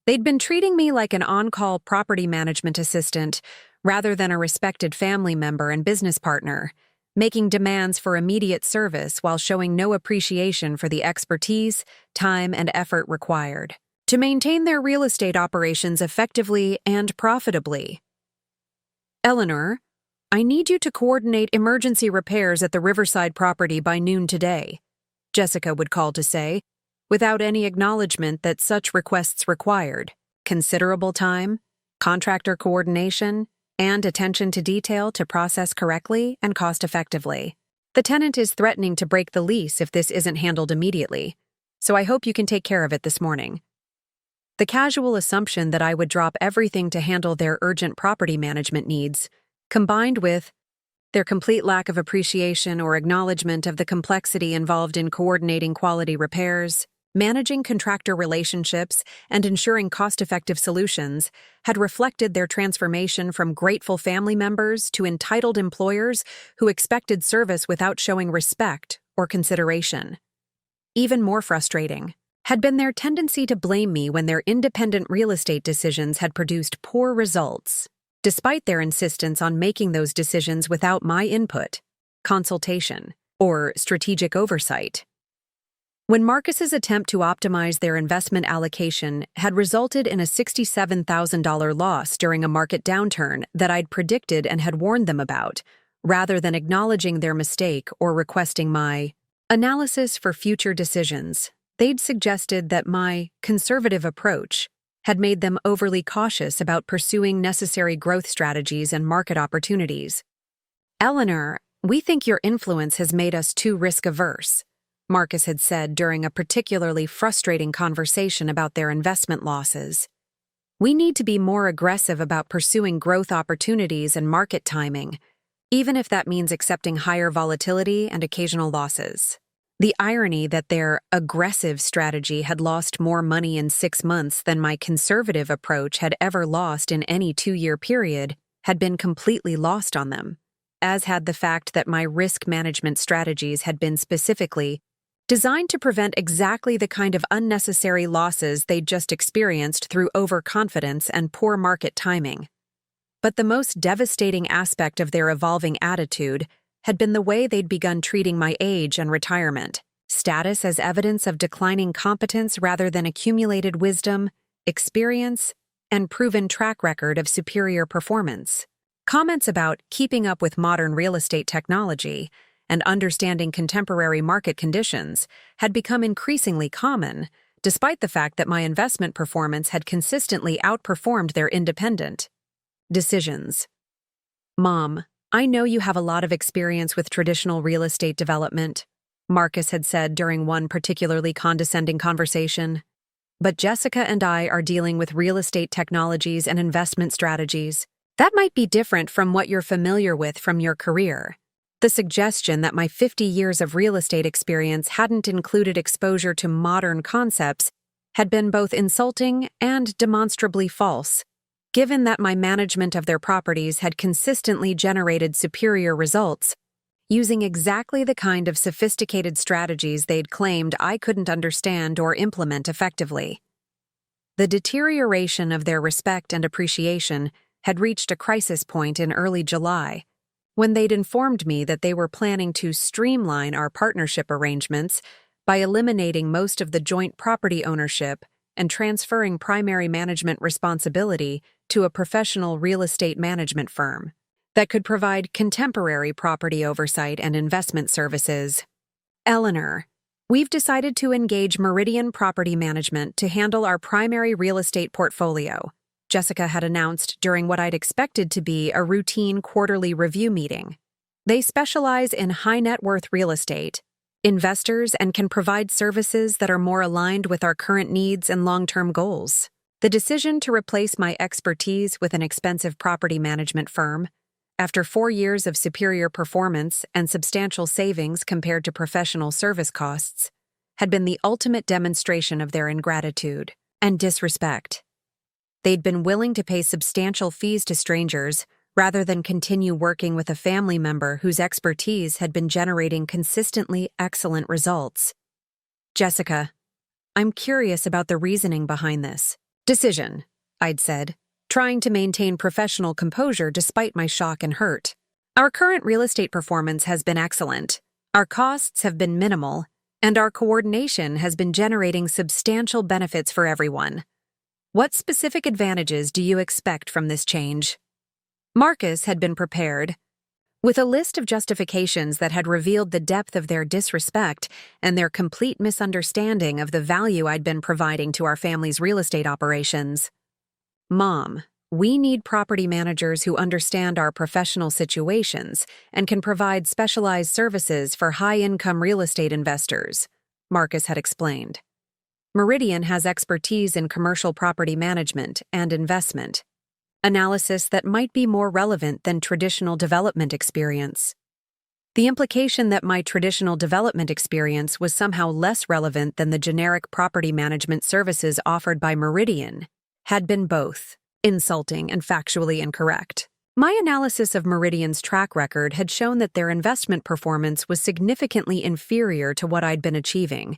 they'd been treating me like an on-call property management assistant rather than a respected family member and business partner, making demands for immediate service while showing no appreciation for the expertise, time, and effort required to maintain their real estate operations effectively and profitably. Eleanor, I need you to coordinate emergency repairs at the Riverside property by noon today, Jessica would call to say, without any acknowledgement that such requests required considerable time, contractor coordination, and attention to detail to process correctly and cost-effectively. The tenant is threatening to break the lease if this isn't handled immediately, so I hope you can take care of it this morning. The casual assumption that I would drop everything to handle their urgent property management needs, combined with their complete lack of appreciation or acknowledgement of the complexity involved in coordinating quality repairs, managing contractor relationships, and ensuring cost-effective solutions, had reflected their transformation from grateful family members to entitled employers who expected service without showing respect or consideration. Even more frustrating had been their tendency to blame me when their independent real estate decisions had produced poor results, despite their insistence on making those decisions without my input, consultation, or strategic oversight. When Marcus's attempt to optimize their investment allocation had resulted in a $67,000 loss during a market downturn that I'd predicted and had warned them about, rather than acknowledging their mistake or requesting my analysis for future decisions, they'd suggested that my conservative approach had made them overly cautious about pursuing necessary growth strategies and market opportunities. Eleanor, we think your influence has made us too risk-averse, Marcus had said during a particularly frustrating conversation about their investment losses. We need to be more aggressive about pursuing growth opportunities and market timing, even if that means accepting higher volatility and occasional losses. The irony that their aggressive strategy had lost more money in 6 months than my conservative approach had ever lost in any 2-year period had been completely lost on them, as had the fact that my risk management strategies had been specifically designed to prevent exactly the kind of unnecessary losses they'd just experienced through overconfidence and poor market timing. But the most devastating aspect of their evolving attitude had been the way they'd begun treating my age and retirement, status as evidence of declining competence rather than accumulated wisdom, experience, and proven track record of superior performance. Comments about keeping up with modern real estate technology and understanding contemporary market conditions had become increasingly common, despite the fact that my investment performance had consistently outperformed their independent decisions. "Mom, I know you have a lot of experience with traditional real estate development," Marcus had said during one particularly condescending conversation. "But Jessica and I are dealing with real estate technologies and investment strategies. That might be different from what you're familiar with from your career." The suggestion that my 50 years of real estate experience hadn't included exposure to modern concepts had been both insulting and demonstrably false, given that my management of their properties had consistently generated superior results, using exactly the kind of sophisticated strategies they'd claimed I couldn't understand or implement effectively. The deterioration of their respect and appreciation had reached a crisis point in early July, when they'd informed me that they were planning to streamline our partnership arrangements by eliminating most of the joint property ownership and transferring primary management responsibility to a professional real estate management firm that could provide contemporary property oversight and investment services. "Eleanor, we've decided to engage Meridian Property Management to handle our primary real estate portfolio," Jessica had announced during what I'd expected to be a routine quarterly review meeting. "They specialize in high-net-worth real estate, investors, and can provide services that are more aligned with our current needs and long-term goals." The decision to replace my expertise with an expensive property management firm, after 4 years of superior performance and substantial savings compared to professional service costs, had been the ultimate demonstration of their ingratitude and disrespect. They'd been willing to pay substantial fees to strangers rather than continue working with a family member whose expertise had been generating consistently excellent results. "Jessica, I'm curious about the reasoning behind this decision," I'd said, trying to maintain professional composure despite my shock and hurt. "Our current real estate performance has been excellent, our costs have been minimal, and our coordination has been generating substantial benefits for everyone. What specific advantages do you expect from this change?" Marcus had been prepared, with a list of justifications that had revealed the depth of their disrespect and their complete misunderstanding of the value I'd been providing to our family's real estate operations. "Mom, we need property managers who understand our professional situations and can provide specialized services for high-income real estate investors," Marcus had explained. "Meridian has expertise in commercial property management and investment, analysis that might be more relevant than traditional development experience." The implication that my traditional development experience was somehow less relevant than the generic property management services offered by Meridian had been both insulting and factually incorrect. My analysis of Meridian's track record had shown that their investment performance was significantly inferior to what I'd been achieving,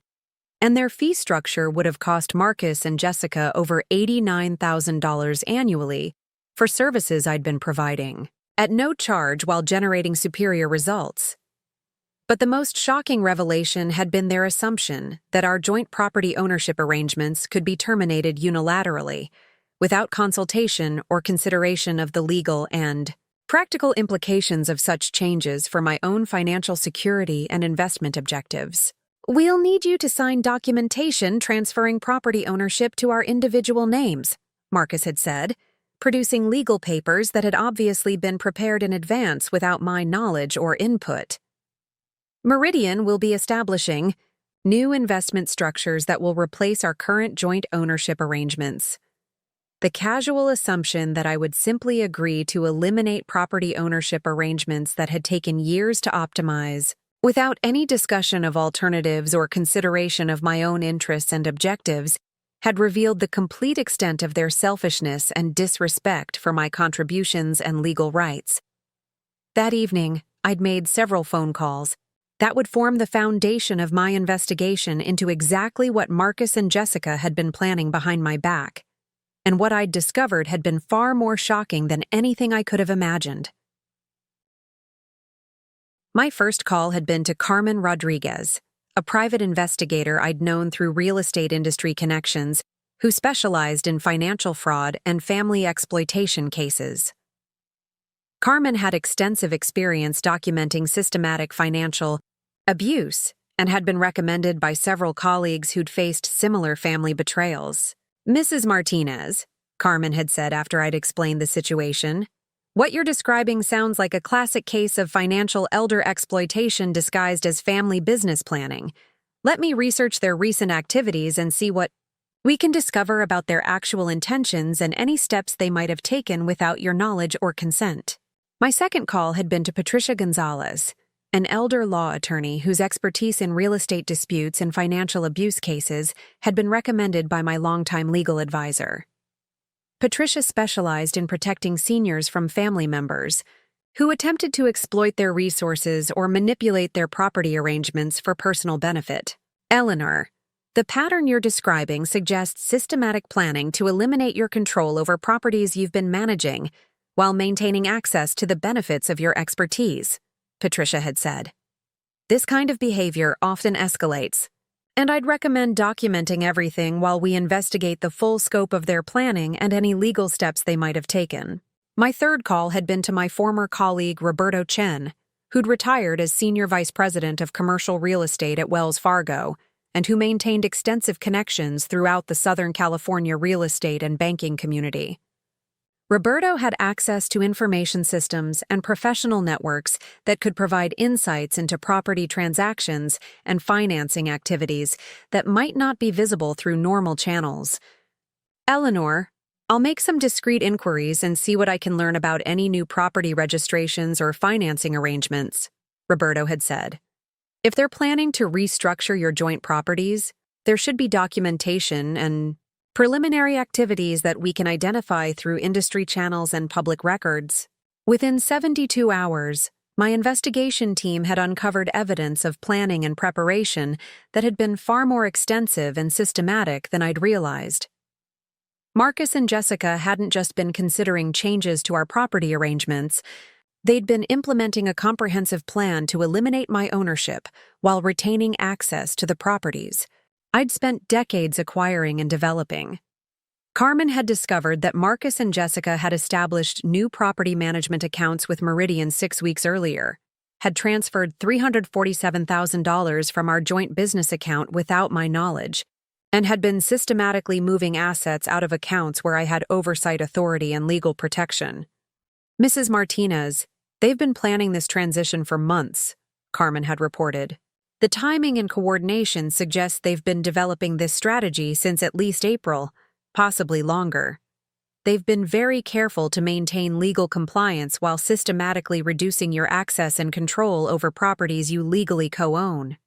and their fee structure would have cost Marcus and Jessica over $89,000 annually for services I'd been providing, at no charge while generating superior results. But the most shocking revelation had been their assumption that our joint property ownership arrangements could be terminated unilaterally, without consultation or consideration of the legal and practical implications of such changes for my own financial security and investment objectives. "We'll need you to sign documentation transferring property ownership to our individual names," Marcus had said, producing legal papers that had obviously been prepared in advance without my knowledge or input. "Meridian will be establishing new investment structures that will replace our current joint ownership arrangements. The casual assumption that I would simply agree to eliminate property ownership arrangements that had taken years to optimize, without any discussion of alternatives or consideration of my own interests and objectives, had revealed the complete extent of their selfishness and disrespect for my contributions and legal rights. That evening, I'd made several phone calls that would form the foundation of my investigation into exactly what Marcus and Jessica had been planning behind my back. And what I'd discovered had been far more shocking than anything I could have imagined. My first call had been to Carmen Rodriguez, a private investigator I'd known through real estate industry connections, who specialized in financial fraud and family exploitation cases. Carmen had extensive experience documenting systematic financial abuse and had been recommended by several colleagues who'd faced similar family betrayals. "Mrs. Martinez," Carmen had said after I'd explained the situation, "what you're describing sounds like a classic case of financial elder exploitation disguised as family business planning. Let me research their recent activities and see what we can discover about their actual intentions and any steps they might have taken without your knowledge or consent." My second call had been to Patricia Gonzalez, an elder law attorney whose expertise in real estate disputes and financial abuse cases had been recommended by my longtime legal advisor. Patricia specialized in protecting seniors from family members who attempted to exploit their resources or manipulate their property arrangements for personal benefit. "Eleanor, the pattern you're describing suggests systematic planning to eliminate your control over properties you've been managing while maintaining access to the benefits of your expertise," Patricia had said. "This kind of behavior often escalates, and I'd recommend documenting everything while we investigate the full scope of their planning and any legal steps they might have taken." My third call had been to my former colleague Roberto Chen, who'd retired as Senior Vice President of Commercial Real Estate at Wells Fargo, and who maintained extensive connections throughout the Southern California real estate and banking community. Roberto had access to information systems and professional networks that could provide insights into property transactions and financing activities that might not be visible through normal channels. "Eleanor, I'll make some discreet inquiries and see what I can learn about any new property registrations or financing arrangements," Roberto had said. "If they're planning to restructure your joint properties, there should be documentation and preliminary activities that we can identify through industry channels and public records." Within 72 hours, my investigation team had uncovered evidence of planning and preparation that had been far more extensive and systematic than I'd realized. Marcus and Jessica hadn't just been considering changes to our property arrangements, they'd been implementing a comprehensive plan to eliminate my ownership while retaining access to the properties I'd spent decades acquiring and developing. Carmen had discovered that Marcus and Jessica had established new property management accounts with Meridian 6 weeks earlier, had transferred $347,000 from our joint business account without my knowledge, and had been systematically moving assets out of accounts where I had oversight authority and legal protection. "Mrs. Martinez, they've been planning this transition for months," Carmen had reported. "The timing and coordination suggests they've been developing this strategy since at least April, possibly longer. They've been very careful to maintain legal compliance while systematically reducing your access and control over properties you legally co-own."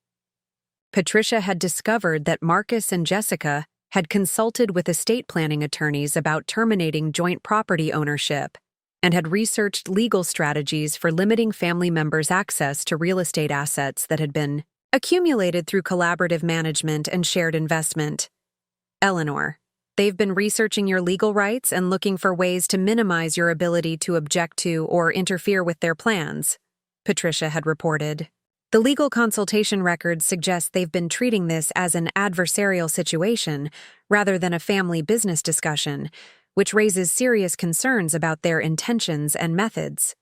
Patricia had discovered that Marcus and Jessica had consulted with estate planning attorneys about terminating joint property ownership and had researched legal strategies for limiting family members' access to real estate assets that had been accumulated through collaborative management and shared investment. "Eleanor, they've been researching your legal rights and looking for ways to minimize your ability to object to or interfere with their plans," Patricia had reported. "The legal consultation records suggest they've been treating this as an adversarial situation rather than a family business discussion, which raises serious concerns about their intentions and methods."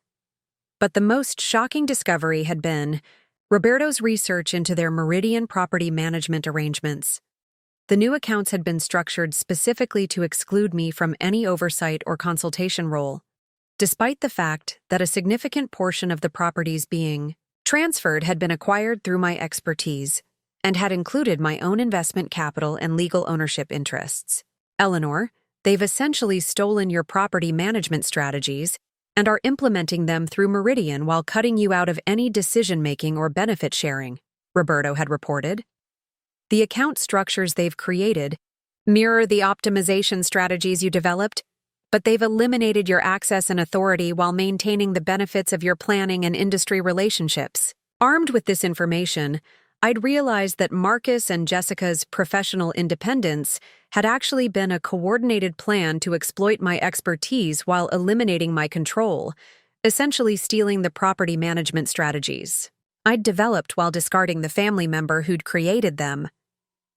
But the most shocking discovery had been Roberto's research into their Meridian property management arrangements. The new accounts had been structured specifically to exclude me from any oversight or consultation role, despite the fact that a significant portion of the properties being transferred had been acquired through my expertise and had included my own investment capital and legal ownership interests. "Eleanor, They've essentially stolen your property management strategies and are implementing them through Meridian while cutting you out of any decision-making or benefit sharing, Roberto had reported. The account structures they've created mirror the optimization strategies you developed, but they've eliminated your access and authority while maintaining the benefits of your planning and industry relationships. Armed with this information, I'd realized that Marcus and Jessica's professional independence had actually been a coordinated plan to exploit my expertise while eliminating my control, essentially stealing the property management strategies I'd developed while discarding the family member who'd created them.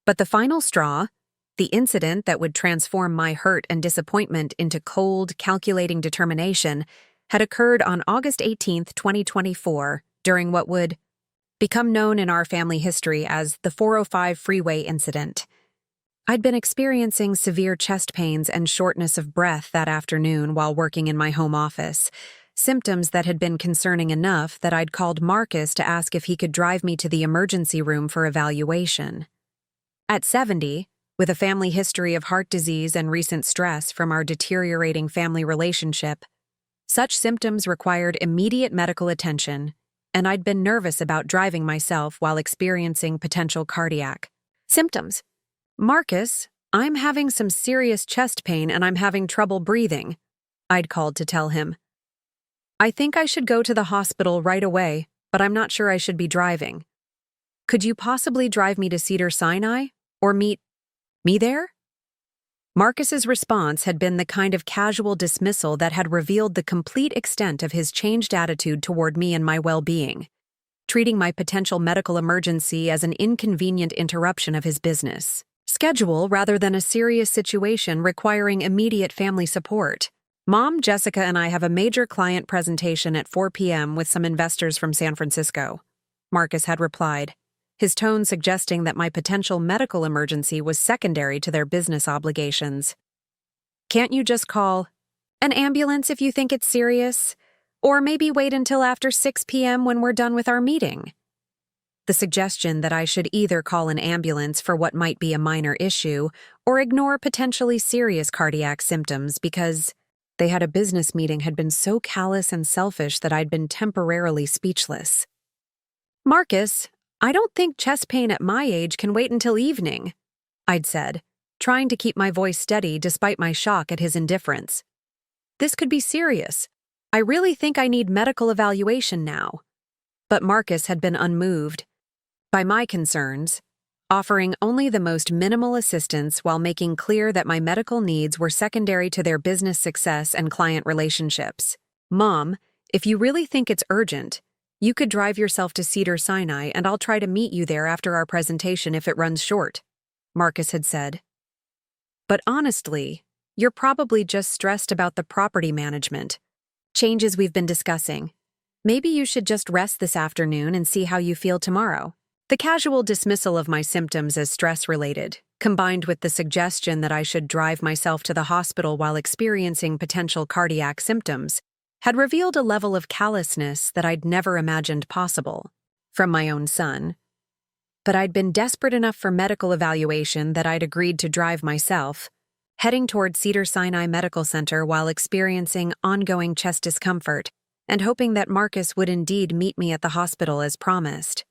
But the final straw, the incident that would transform my hurt and disappointment into cold, calculating determination, had occurred on August 18, 2024, during what would become known in our family history as the 405 Freeway incident. I'd been experiencing severe chest pains and shortness of breath that afternoon while working in my home office, symptoms that had been concerning enough that I'd called Marcus to ask if he could drive me to the emergency room for evaluation. At 70, with a family history of heart disease and recent stress from our deteriorating family relationship, such symptoms required immediate medical attention, and I'd been nervous about driving myself while experiencing potential cardiac symptoms. Marcus, I'm having some serious chest pain and I'm having trouble breathing, I'd called to tell him. I think I should go to the hospital right away, but I'm not sure I should be driving. Could you possibly drive me to Cedars-Sinai or meet me there? Marcus's response had been the kind of casual dismissal that had revealed the complete extent of his changed attitude toward me and my well-being, treating my potential medical emergency as an inconvenient interruption of his business schedule rather than a serious situation requiring immediate family support. Mom, Jessica, and I have a major client presentation at 4 p.m. with some investors from San Francisco, Marcus had replied, his tone suggesting that my potential medical emergency was secondary to their business obligations. Can't you just call an ambulance if you think it's serious? Or maybe wait until after 6 p.m. when we're done with our meeting? The suggestion that I should either call an ambulance for what might be a minor issue or ignore potentially serious cardiac symptoms because they had a business meeting had been so callous and selfish that I'd been temporarily speechless. Marcus, I don't think chest pain at my age can wait until evening, I'd said, trying to keep my voice steady despite my shock at his indifference. This could be serious. I really think I need medical evaluation now. But Marcus had been unmoved by my concerns, offering only the most minimal assistance while making clear that my medical needs were secondary to their business success and client relationships. Mom, if you really think it's urgent, you could drive yourself to Cedars-Sinai and I'll try to meet you there after our presentation if it runs short, Marcus had said. But honestly, you're probably just stressed about the property management changes we've been discussing. Maybe you should just rest this afternoon and see how you feel tomorrow. The casual dismissal of my symptoms as stress-related, combined with the suggestion that I should drive myself to the hospital while experiencing potential cardiac symptoms, had revealed a level of callousness that I'd never imagined possible from my own son. But I'd been desperate enough for medical evaluation that I'd agreed to drive myself, heading toward Cedars-Sinai Medical Center while experiencing ongoing chest discomfort and hoping that Marcus would indeed meet me at the hospital as promised.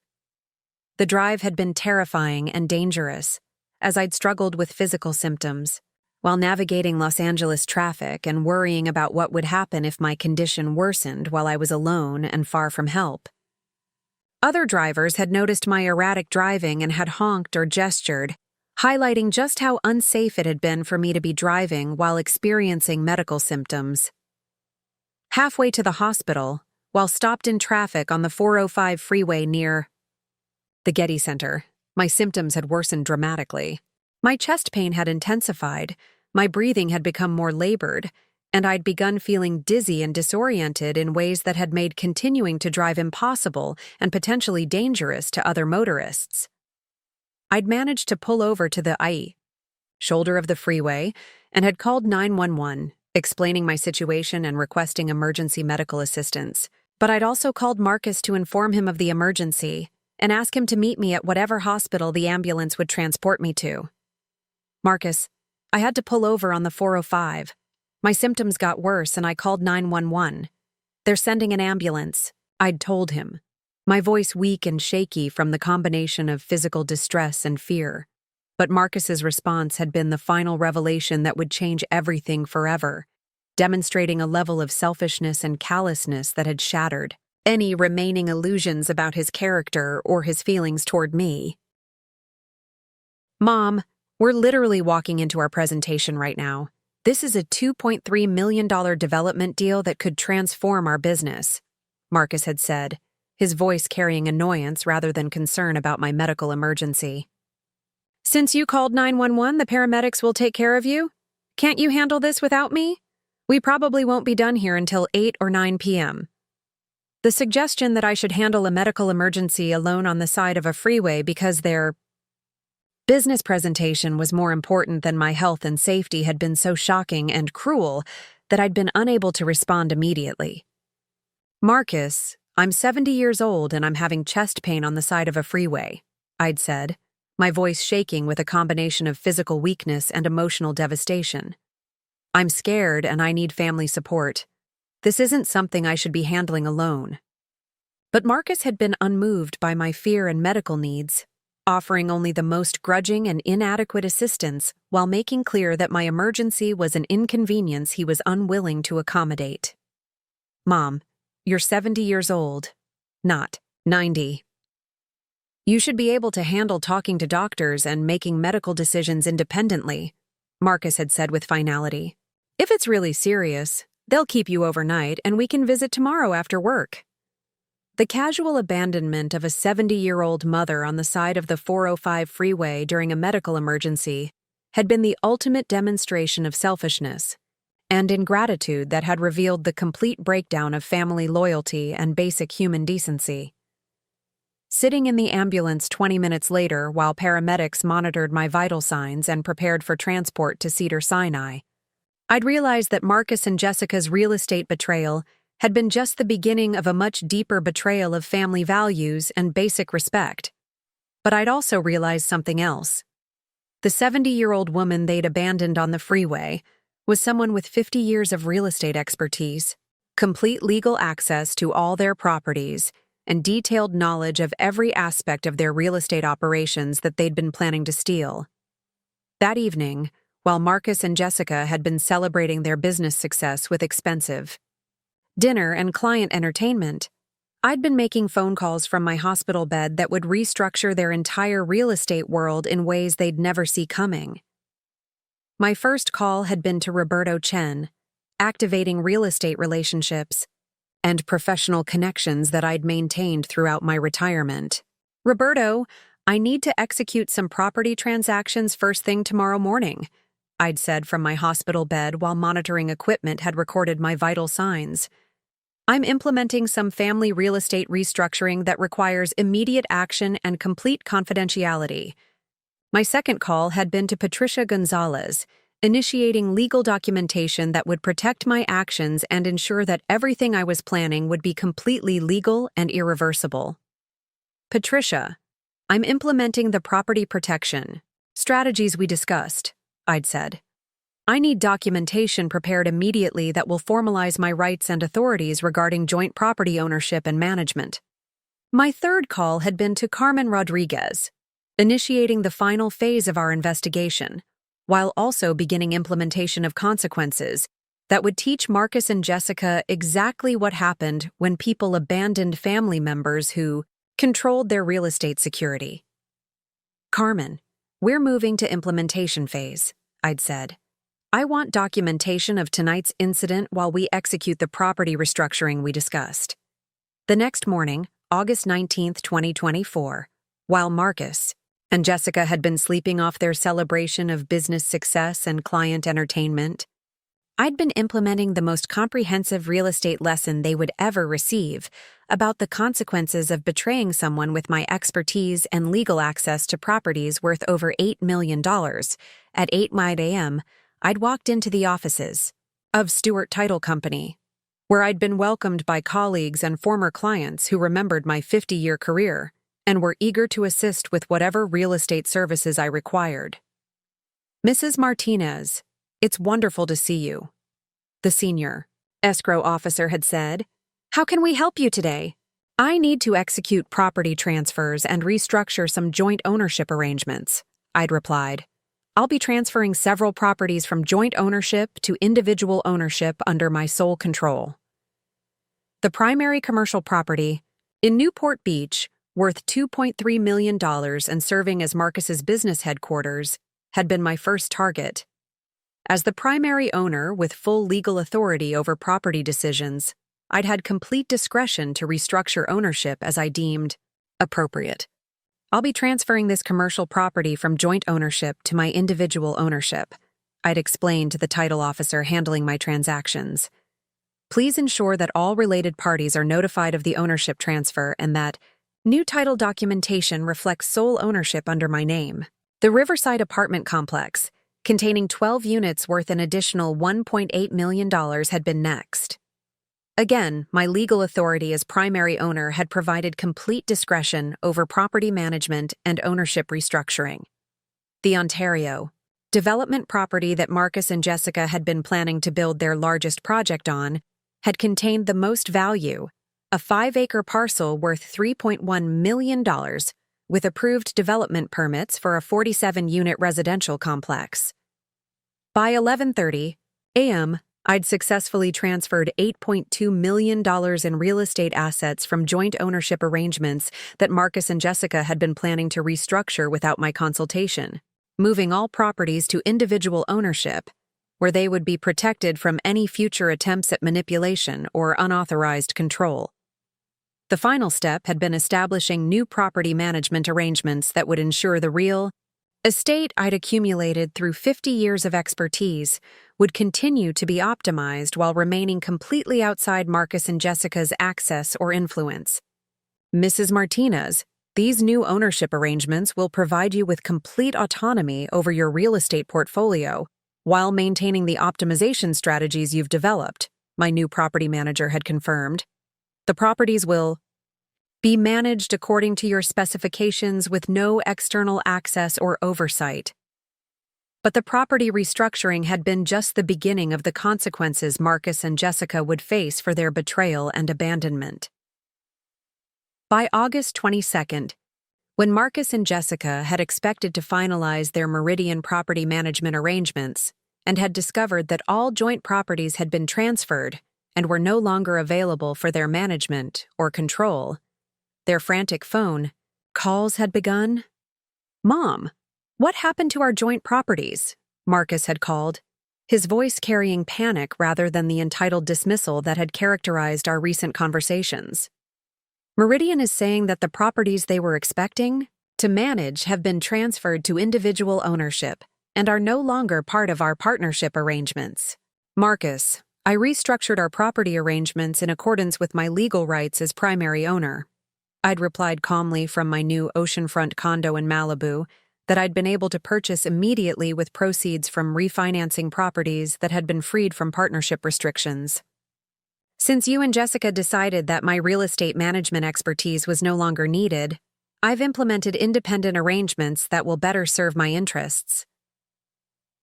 The drive had been terrifying and dangerous, as I'd struggled with physical symptoms, while navigating Los Angeles traffic and worrying about what would happen if my condition worsened while I was alone and far from help. Other drivers had noticed my erratic driving and had honked or gestured, highlighting just how unsafe it had been for me to be driving while experiencing medical symptoms. Halfway to the hospital, while stopped in traffic on the 405 freeway near the Getty Center, my symptoms had worsened dramatically. My chest pain had intensified, my breathing had become more labored, and I'd begun feeling dizzy and disoriented in ways that had made continuing to drive impossible and potentially dangerous to other motorists. I'd managed to pull over to the shoulder of the freeway and had called 911, explaining my situation and requesting emergency medical assistance. But I'd also called Marcus to inform him of the emergency and ask him to meet me at whatever hospital the ambulance would transport me to. Marcus, I had to pull over on the 405. My symptoms got worse and I called 911. They're sending an ambulance, I'd told him, my voice weak and shaky from the combination of physical distress and fear. But Marcus's response had been the final revelation that would change everything forever, demonstrating a level of selfishness and callousness that had shattered any remaining illusions about his character or his feelings toward me. Mom, we're literally walking into our presentation right now. This is a $2.3 million development deal that could transform our business, Marcus had said, his voice carrying annoyance rather than concern about my medical emergency. Since you called 911, the paramedics will take care of you? Can't you handle this without me? We probably won't be done here until 8 or 9 p.m. The suggestion that I should handle a medical emergency alone on the side of a freeway because their business presentation was more important than my health and safety had been so shocking and cruel that I'd been unable to respond immediately. Marcus, I'm 70 years old and I'm having chest pain on the side of a freeway, I'd said, my voice shaking with a combination of physical weakness and emotional devastation. I'm scared and I need family support. This isn't something I should be handling alone. But Marcus had been unmoved by my fear and medical needs, offering only the most grudging and inadequate assistance while making clear that my emergency was an inconvenience he was unwilling to accommodate. Mom, you're 70 years old, not 90. You should be able to handle talking to doctors and making medical decisions independently, Marcus had said with finality. If it's really serious, they'll keep you overnight and we can visit tomorrow after work. The casual abandonment of a 70-year-old mother on the side of the 405 freeway during a medical emergency had been the ultimate demonstration of selfishness and ingratitude that had revealed the complete breakdown of family loyalty and basic human decency. Sitting in the ambulance 20 minutes later while paramedics monitored my vital signs and prepared for transport to Cedars-Sinai, I'd realized that Marcus and Jessica's real estate betrayal had been just the beginning of a much deeper betrayal of family values and basic respect. But I'd also realized something else. The 70-year-old woman they'd abandoned on the freeway was someone with 50 years of real estate expertise, complete legal access to all their properties, and detailed knowledge of every aspect of their real estate operations that they'd been planning to steal. That evening, while Marcus and Jessica had been celebrating their business success with expensive dinner and client entertainment, I'd been making phone calls from my hospital bed that would restructure their entire real estate world in ways they'd never see coming. My first call had been to Roberto Chen, activating real estate relationships and professional connections that I'd maintained throughout my retirement. Roberto, I need to execute some property transactions first thing tomorrow morning, I'd said from my hospital bed while monitoring equipment had recorded my vital signs. I'm implementing some family real estate restructuring that requires immediate action and complete confidentiality. My second call had been to Patricia Gonzalez, initiating legal documentation that would protect my actions and ensure that everything I was planning would be completely legal and irreversible. Patricia, I'm implementing the property protection strategies we discussed, I'd said. I need documentation prepared immediately that will formalize my rights and authorities regarding joint property ownership and management. My third call had been to Carmen Rodriguez, initiating the final phase of our investigation, while also beginning implementation of consequences that would teach Marcus and Jessica exactly what happened when people abandoned family members who controlled their real estate security. Carmen, we're moving to implementation phase, I'd said. I want documentation of tonight's incident while we execute the property restructuring we discussed. The next morning, August 19, 2024, while Marcus and Jessica had been sleeping off their celebration of business success and client entertainment, I'd been implementing the most comprehensive real estate lesson they would ever receive about the consequences of betraying someone with my expertise and legal access to properties worth over $8 million. At 8 a.m., I'd walked into the offices of Stewart Title Company, where I'd been welcomed by colleagues and former clients who remembered my 50-year career and were eager to assist with whatever real estate services I required. Mrs. Martinez, it's wonderful to see you, the senior escrow officer had said. How can we help you today? I need to execute property transfers and restructure some joint ownership arrangements, I'd replied. I'll be transferring several properties from joint ownership to individual ownership under my sole control. The primary commercial property in Newport Beach, worth $2.3 million and serving as Marcus's business headquarters, had been my first target. As the primary owner with full legal authority over property decisions, I'd had complete discretion to restructure ownership as I deemed appropriate. I'll be transferring this commercial property from joint ownership to my individual ownership, I'd explained to the title officer handling my transactions. Please ensure that all related parties are notified of the ownership transfer and that new title documentation reflects sole ownership under my name. The Riverside apartment complex, containing 12 units worth an additional $1.8 million, had been next. Again, my legal authority as primary owner had provided complete discretion over property management and ownership restructuring. The Ontario development property that Marcus and Jessica had been planning to build their largest project on had contained the most value, a 5-acre parcel worth $3.1 million, with approved development permits for a 47-unit residential complex. By 11:30 a.m., I'd successfully transferred $8.2 million in real estate assets from joint ownership arrangements that Marcus and Jessica had been planning to restructure without my consultation, moving all properties to individual ownership, where they would be protected from any future attempts at manipulation or unauthorized control. The final step had been establishing new property management arrangements that would ensure the real estate I'd accumulated through 50 years of expertise would continue to be optimized while remaining completely outside Marcus and Jessica's access or influence. Mrs. Martinez, these new ownership arrangements will provide you with complete autonomy over your real estate portfolio while maintaining the optimization strategies you've developed, my new property manager had confirmed. The properties will be managed according to your specifications with no external access or oversight. But the property restructuring had been just the beginning of the consequences Marcus and Jessica would face for their betrayal and abandonment. By August 22nd, when Marcus and Jessica had expected to finalize their Meridian property management arrangements and had discovered that all joint properties had been transferred and were no longer available for their management or control, their frantic phone calls had begun. "Mom, what happened to our joint properties?" Marcus had called, his voice carrying panic rather than the entitled dismissal that had characterized our recent conversations. "Meridian is saying that the properties they were expecting to manage have been transferred to individual ownership and are no longer part of our partnership arrangements. Marcus, I restructured our property arrangements in accordance with my legal rights as primary owner," I'd replied calmly from my new oceanfront condo in Malibu that I'd been able to purchase immediately with proceeds from refinancing properties that had been freed from partnership restrictions. "Since you and Jessica decided that my real estate management expertise was no longer needed, I've implemented independent arrangements that will better serve my interests."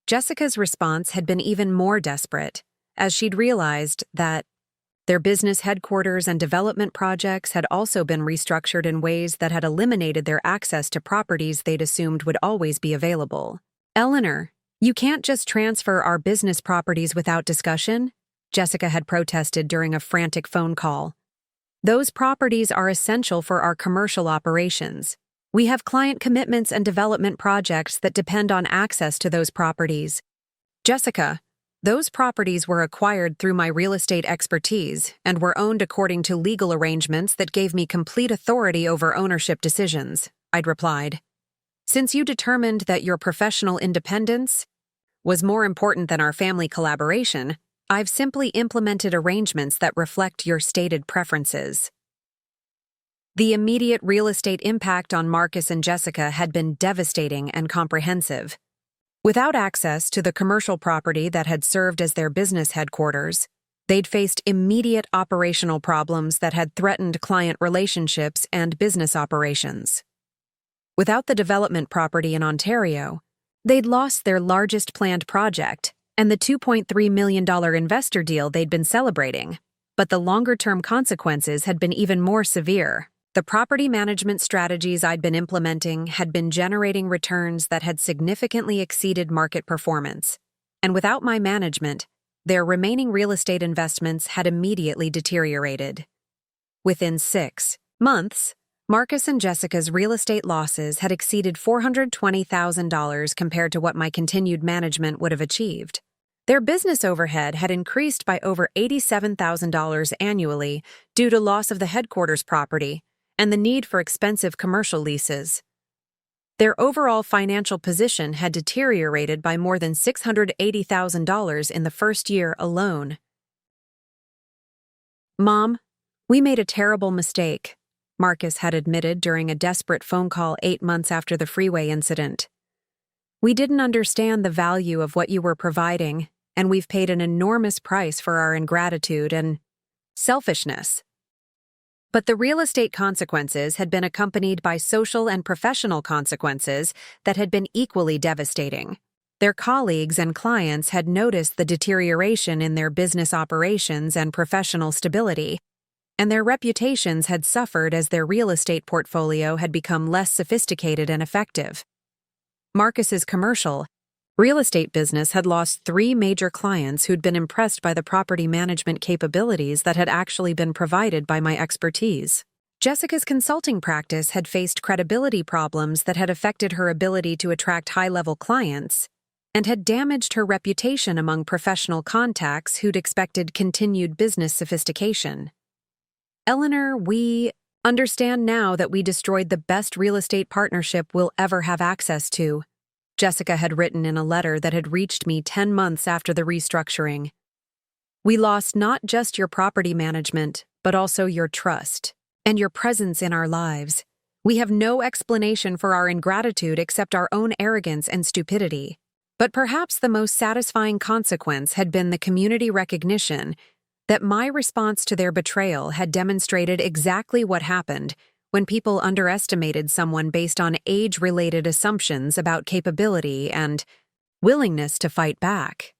Jessica's response had been even more desperate, as she'd realized that their business headquarters and development projects had also been restructured in ways that had eliminated their access to properties they'd assumed would always be available. "Eleanor, you can't just transfer our business properties without discussion," Jessica had protested during a frantic phone call. "Those properties are essential for our commercial operations. We have client commitments and development projects that depend on access to those properties. Jessica, those properties were acquired through my real estate expertise and were owned according to legal arrangements that gave me complete authority over ownership decisions," I'd replied. "Since you determined that your professional independence was more important than our family collaboration, I've simply implemented arrangements that reflect your stated preferences." The immediate real estate impact on Marcus and Jessica had been devastating and comprehensive. Without access to the commercial property that had served as their business headquarters, they'd faced immediate operational problems that had threatened client relationships and business operations. Without the development property in Ontario, They'd lost their largest planned project and the $2.3 million investor deal they'd been celebrating. But the longer-term consequences had been even more severe. The property management strategies I'd been implementing had been generating returns that had significantly exceeded market performance. And without my management, their remaining real estate investments had immediately deteriorated. Within 6 months, Marcus and Jessica's real estate losses had exceeded $420,000 compared to what my continued management would have achieved. Their business overhead had increased by over $87,000 annually due to loss of the headquarters property and the need for expensive commercial leases. Their overall financial position had deteriorated by more than $680,000 in the first year alone. "Mom, we made a terrible mistake," Marcus had admitted during a desperate phone call 8 months after the Freeway incident. "We didn't understand the value of what you were providing, and we've paid an enormous price for our ingratitude and selfishness." But the real estate consequences had been accompanied by social and professional consequences that had been equally devastating. Their colleagues and clients had noticed the deterioration in their business operations and professional stability, and their reputations had suffered as their real estate portfolio had become less sophisticated and effective. Marcus's commercial real estate business had lost 3 major clients who'd been impressed by the property management capabilities that had actually been provided by my expertise. Jessica's consulting practice had faced credibility problems that had affected her ability to attract high-level clients and had damaged her reputation among professional contacts who'd expected continued business sophistication. "Eleanor, we understand now that we destroyed the best real estate partnership we'll ever have access to," Jessica had written in a letter that had reached me 10 months after the restructuring. "We lost not just your property management, but also your trust and your presence in our lives. We have no explanation for our ingratitude except our own arrogance and stupidity. But perhaps the most satisfying consequence had been the community recognition that my response to their betrayal had demonstrated exactly what happened when people underestimated someone based on age-related assumptions about capability and willingness to fight back."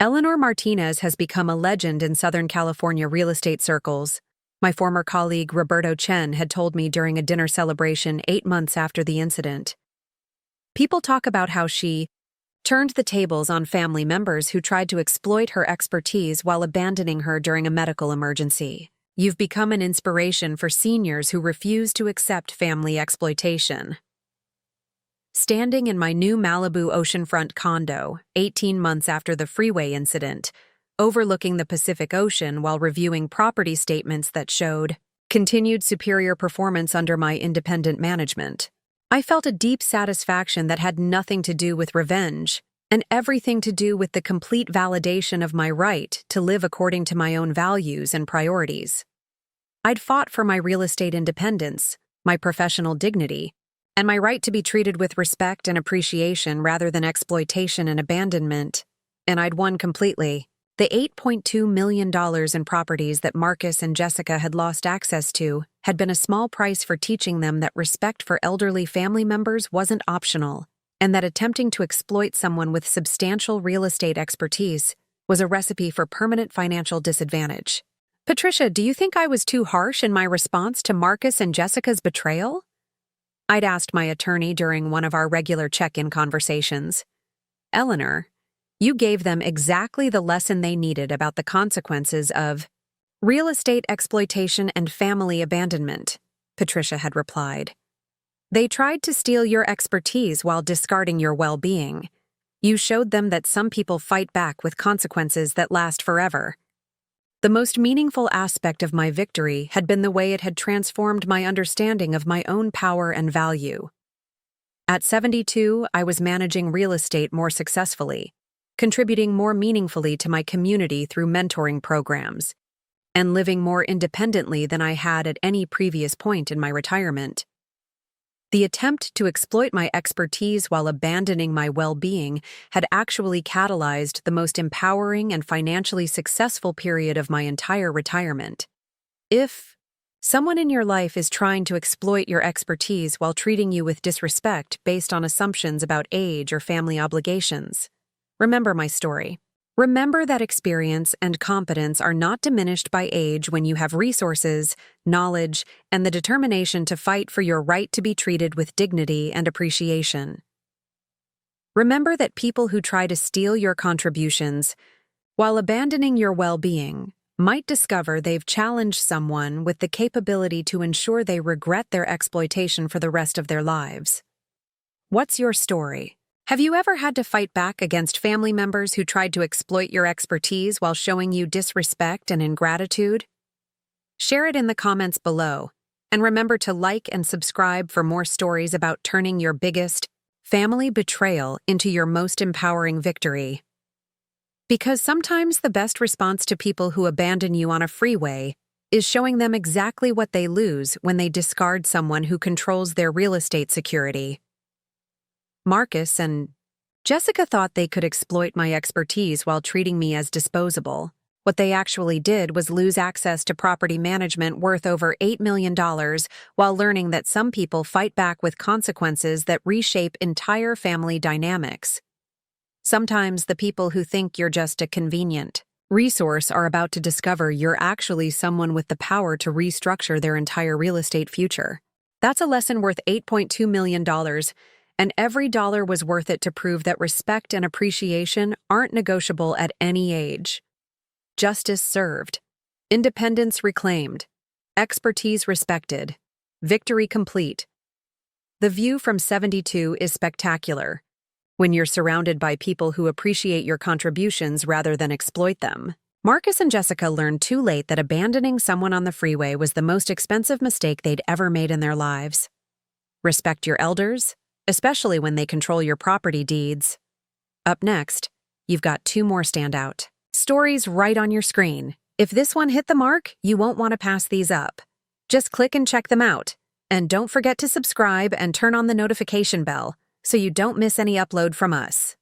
Eleanor Martinez has become a legend in Southern California real estate circles. My former colleague Roberto Chen had told me during a dinner celebration 8 months after the incident. People talk about how she turned the tables on family members who tried to exploit her expertise while abandoning her during a medical emergency. "You've become an inspiration for seniors who refuse to accept family exploitation." Standing in my new Malibu oceanfront condo, 18 months after the Freeway incident, overlooking the Pacific Ocean while reviewing property statements that showed continued superior performance under my independent management, I felt a deep satisfaction that had nothing to do with revenge and everything to do with the complete validation of my right to live according to my own values and priorities. I'd fought for my real estate independence, my professional dignity, and my right to be treated with respect and appreciation rather than exploitation and abandonment, and I'd won completely. The $8.2 million in properties that Marcus and Jessica had lost access to had been a small price for teaching them that respect for elderly family members wasn't optional, and that attempting to exploit someone with substantial real estate expertise was a recipe for permanent financial disadvantage. "Patricia, do you think I was too harsh in my response to Marcus and Jessica's betrayal?" I'd asked my attorney during one of our regular check-in conversations. "Eleanor, you gave them exactly the lesson they needed about the consequences of real estate exploitation and family abandonment," Patricia had replied. "They tried to steal your expertise while discarding your well-being. You showed them that some people fight back with consequences that last forever." The most meaningful aspect of my victory had been the way it had transformed my understanding of my own power and value. At 72, I was managing real estate more successfully, contributing more meaningfully to my community through mentoring programs, and living more independently than I had at any previous point in my retirement. The attempt to exploit my expertise while abandoning my well-being had actually catalyzed the most empowering and financially successful period of my entire retirement. If Someone in your life is trying to exploit your expertise while treating you with disrespect based on assumptions about age or family obligations. Remember my story. Remember that experience and competence are not diminished by age when you have resources, knowledge, and the determination to fight for your right to be treated with dignity and appreciation. Remember that people who try to steal your contributions while abandoning your well-being might discover they've challenged someone with the capability to ensure they regret their exploitation for the rest of their lives. What's your story? Have you ever had to fight back against family members who tried to exploit your expertise while showing you disrespect and ingratitude? Share it in the comments below, and remember to like and subscribe for more stories about turning your biggest family betrayal into your most empowering victory. Because sometimes the best response to people who abandon you on a freeway is showing them exactly what they lose when they discard someone who controls their real estate security. Marcus and Jessica thought they could exploit my expertise while treating me as disposable. What they actually did was lose access to property management worth over $8 million while learning that some people fight back with consequences that reshape entire family dynamics. Sometimes the people who think you're just a convenient resource are about to discover you're actually someone with the power to restructure their entire real estate future. That's a lesson worth $8.2 million, and every dollar was worth it to prove that respect and appreciation aren't negotiable at any age. Justice served. Independence reclaimed. Expertise respected. Victory complete. The view from 72 is spectacular when you're surrounded by people who appreciate your contributions rather than exploit them. Marcus and Jessica learned too late that abandoning someone on the freeway was the most expensive mistake they'd ever made in their lives. Respect your elders, especially when they control your property deeds. Up next, you've got two more standout stories right on your screen. If this one hit the mark, you won't want to pass these up. Just click and check them out. And don't forget to subscribe and turn on the notification bell so you don't miss any upload from us.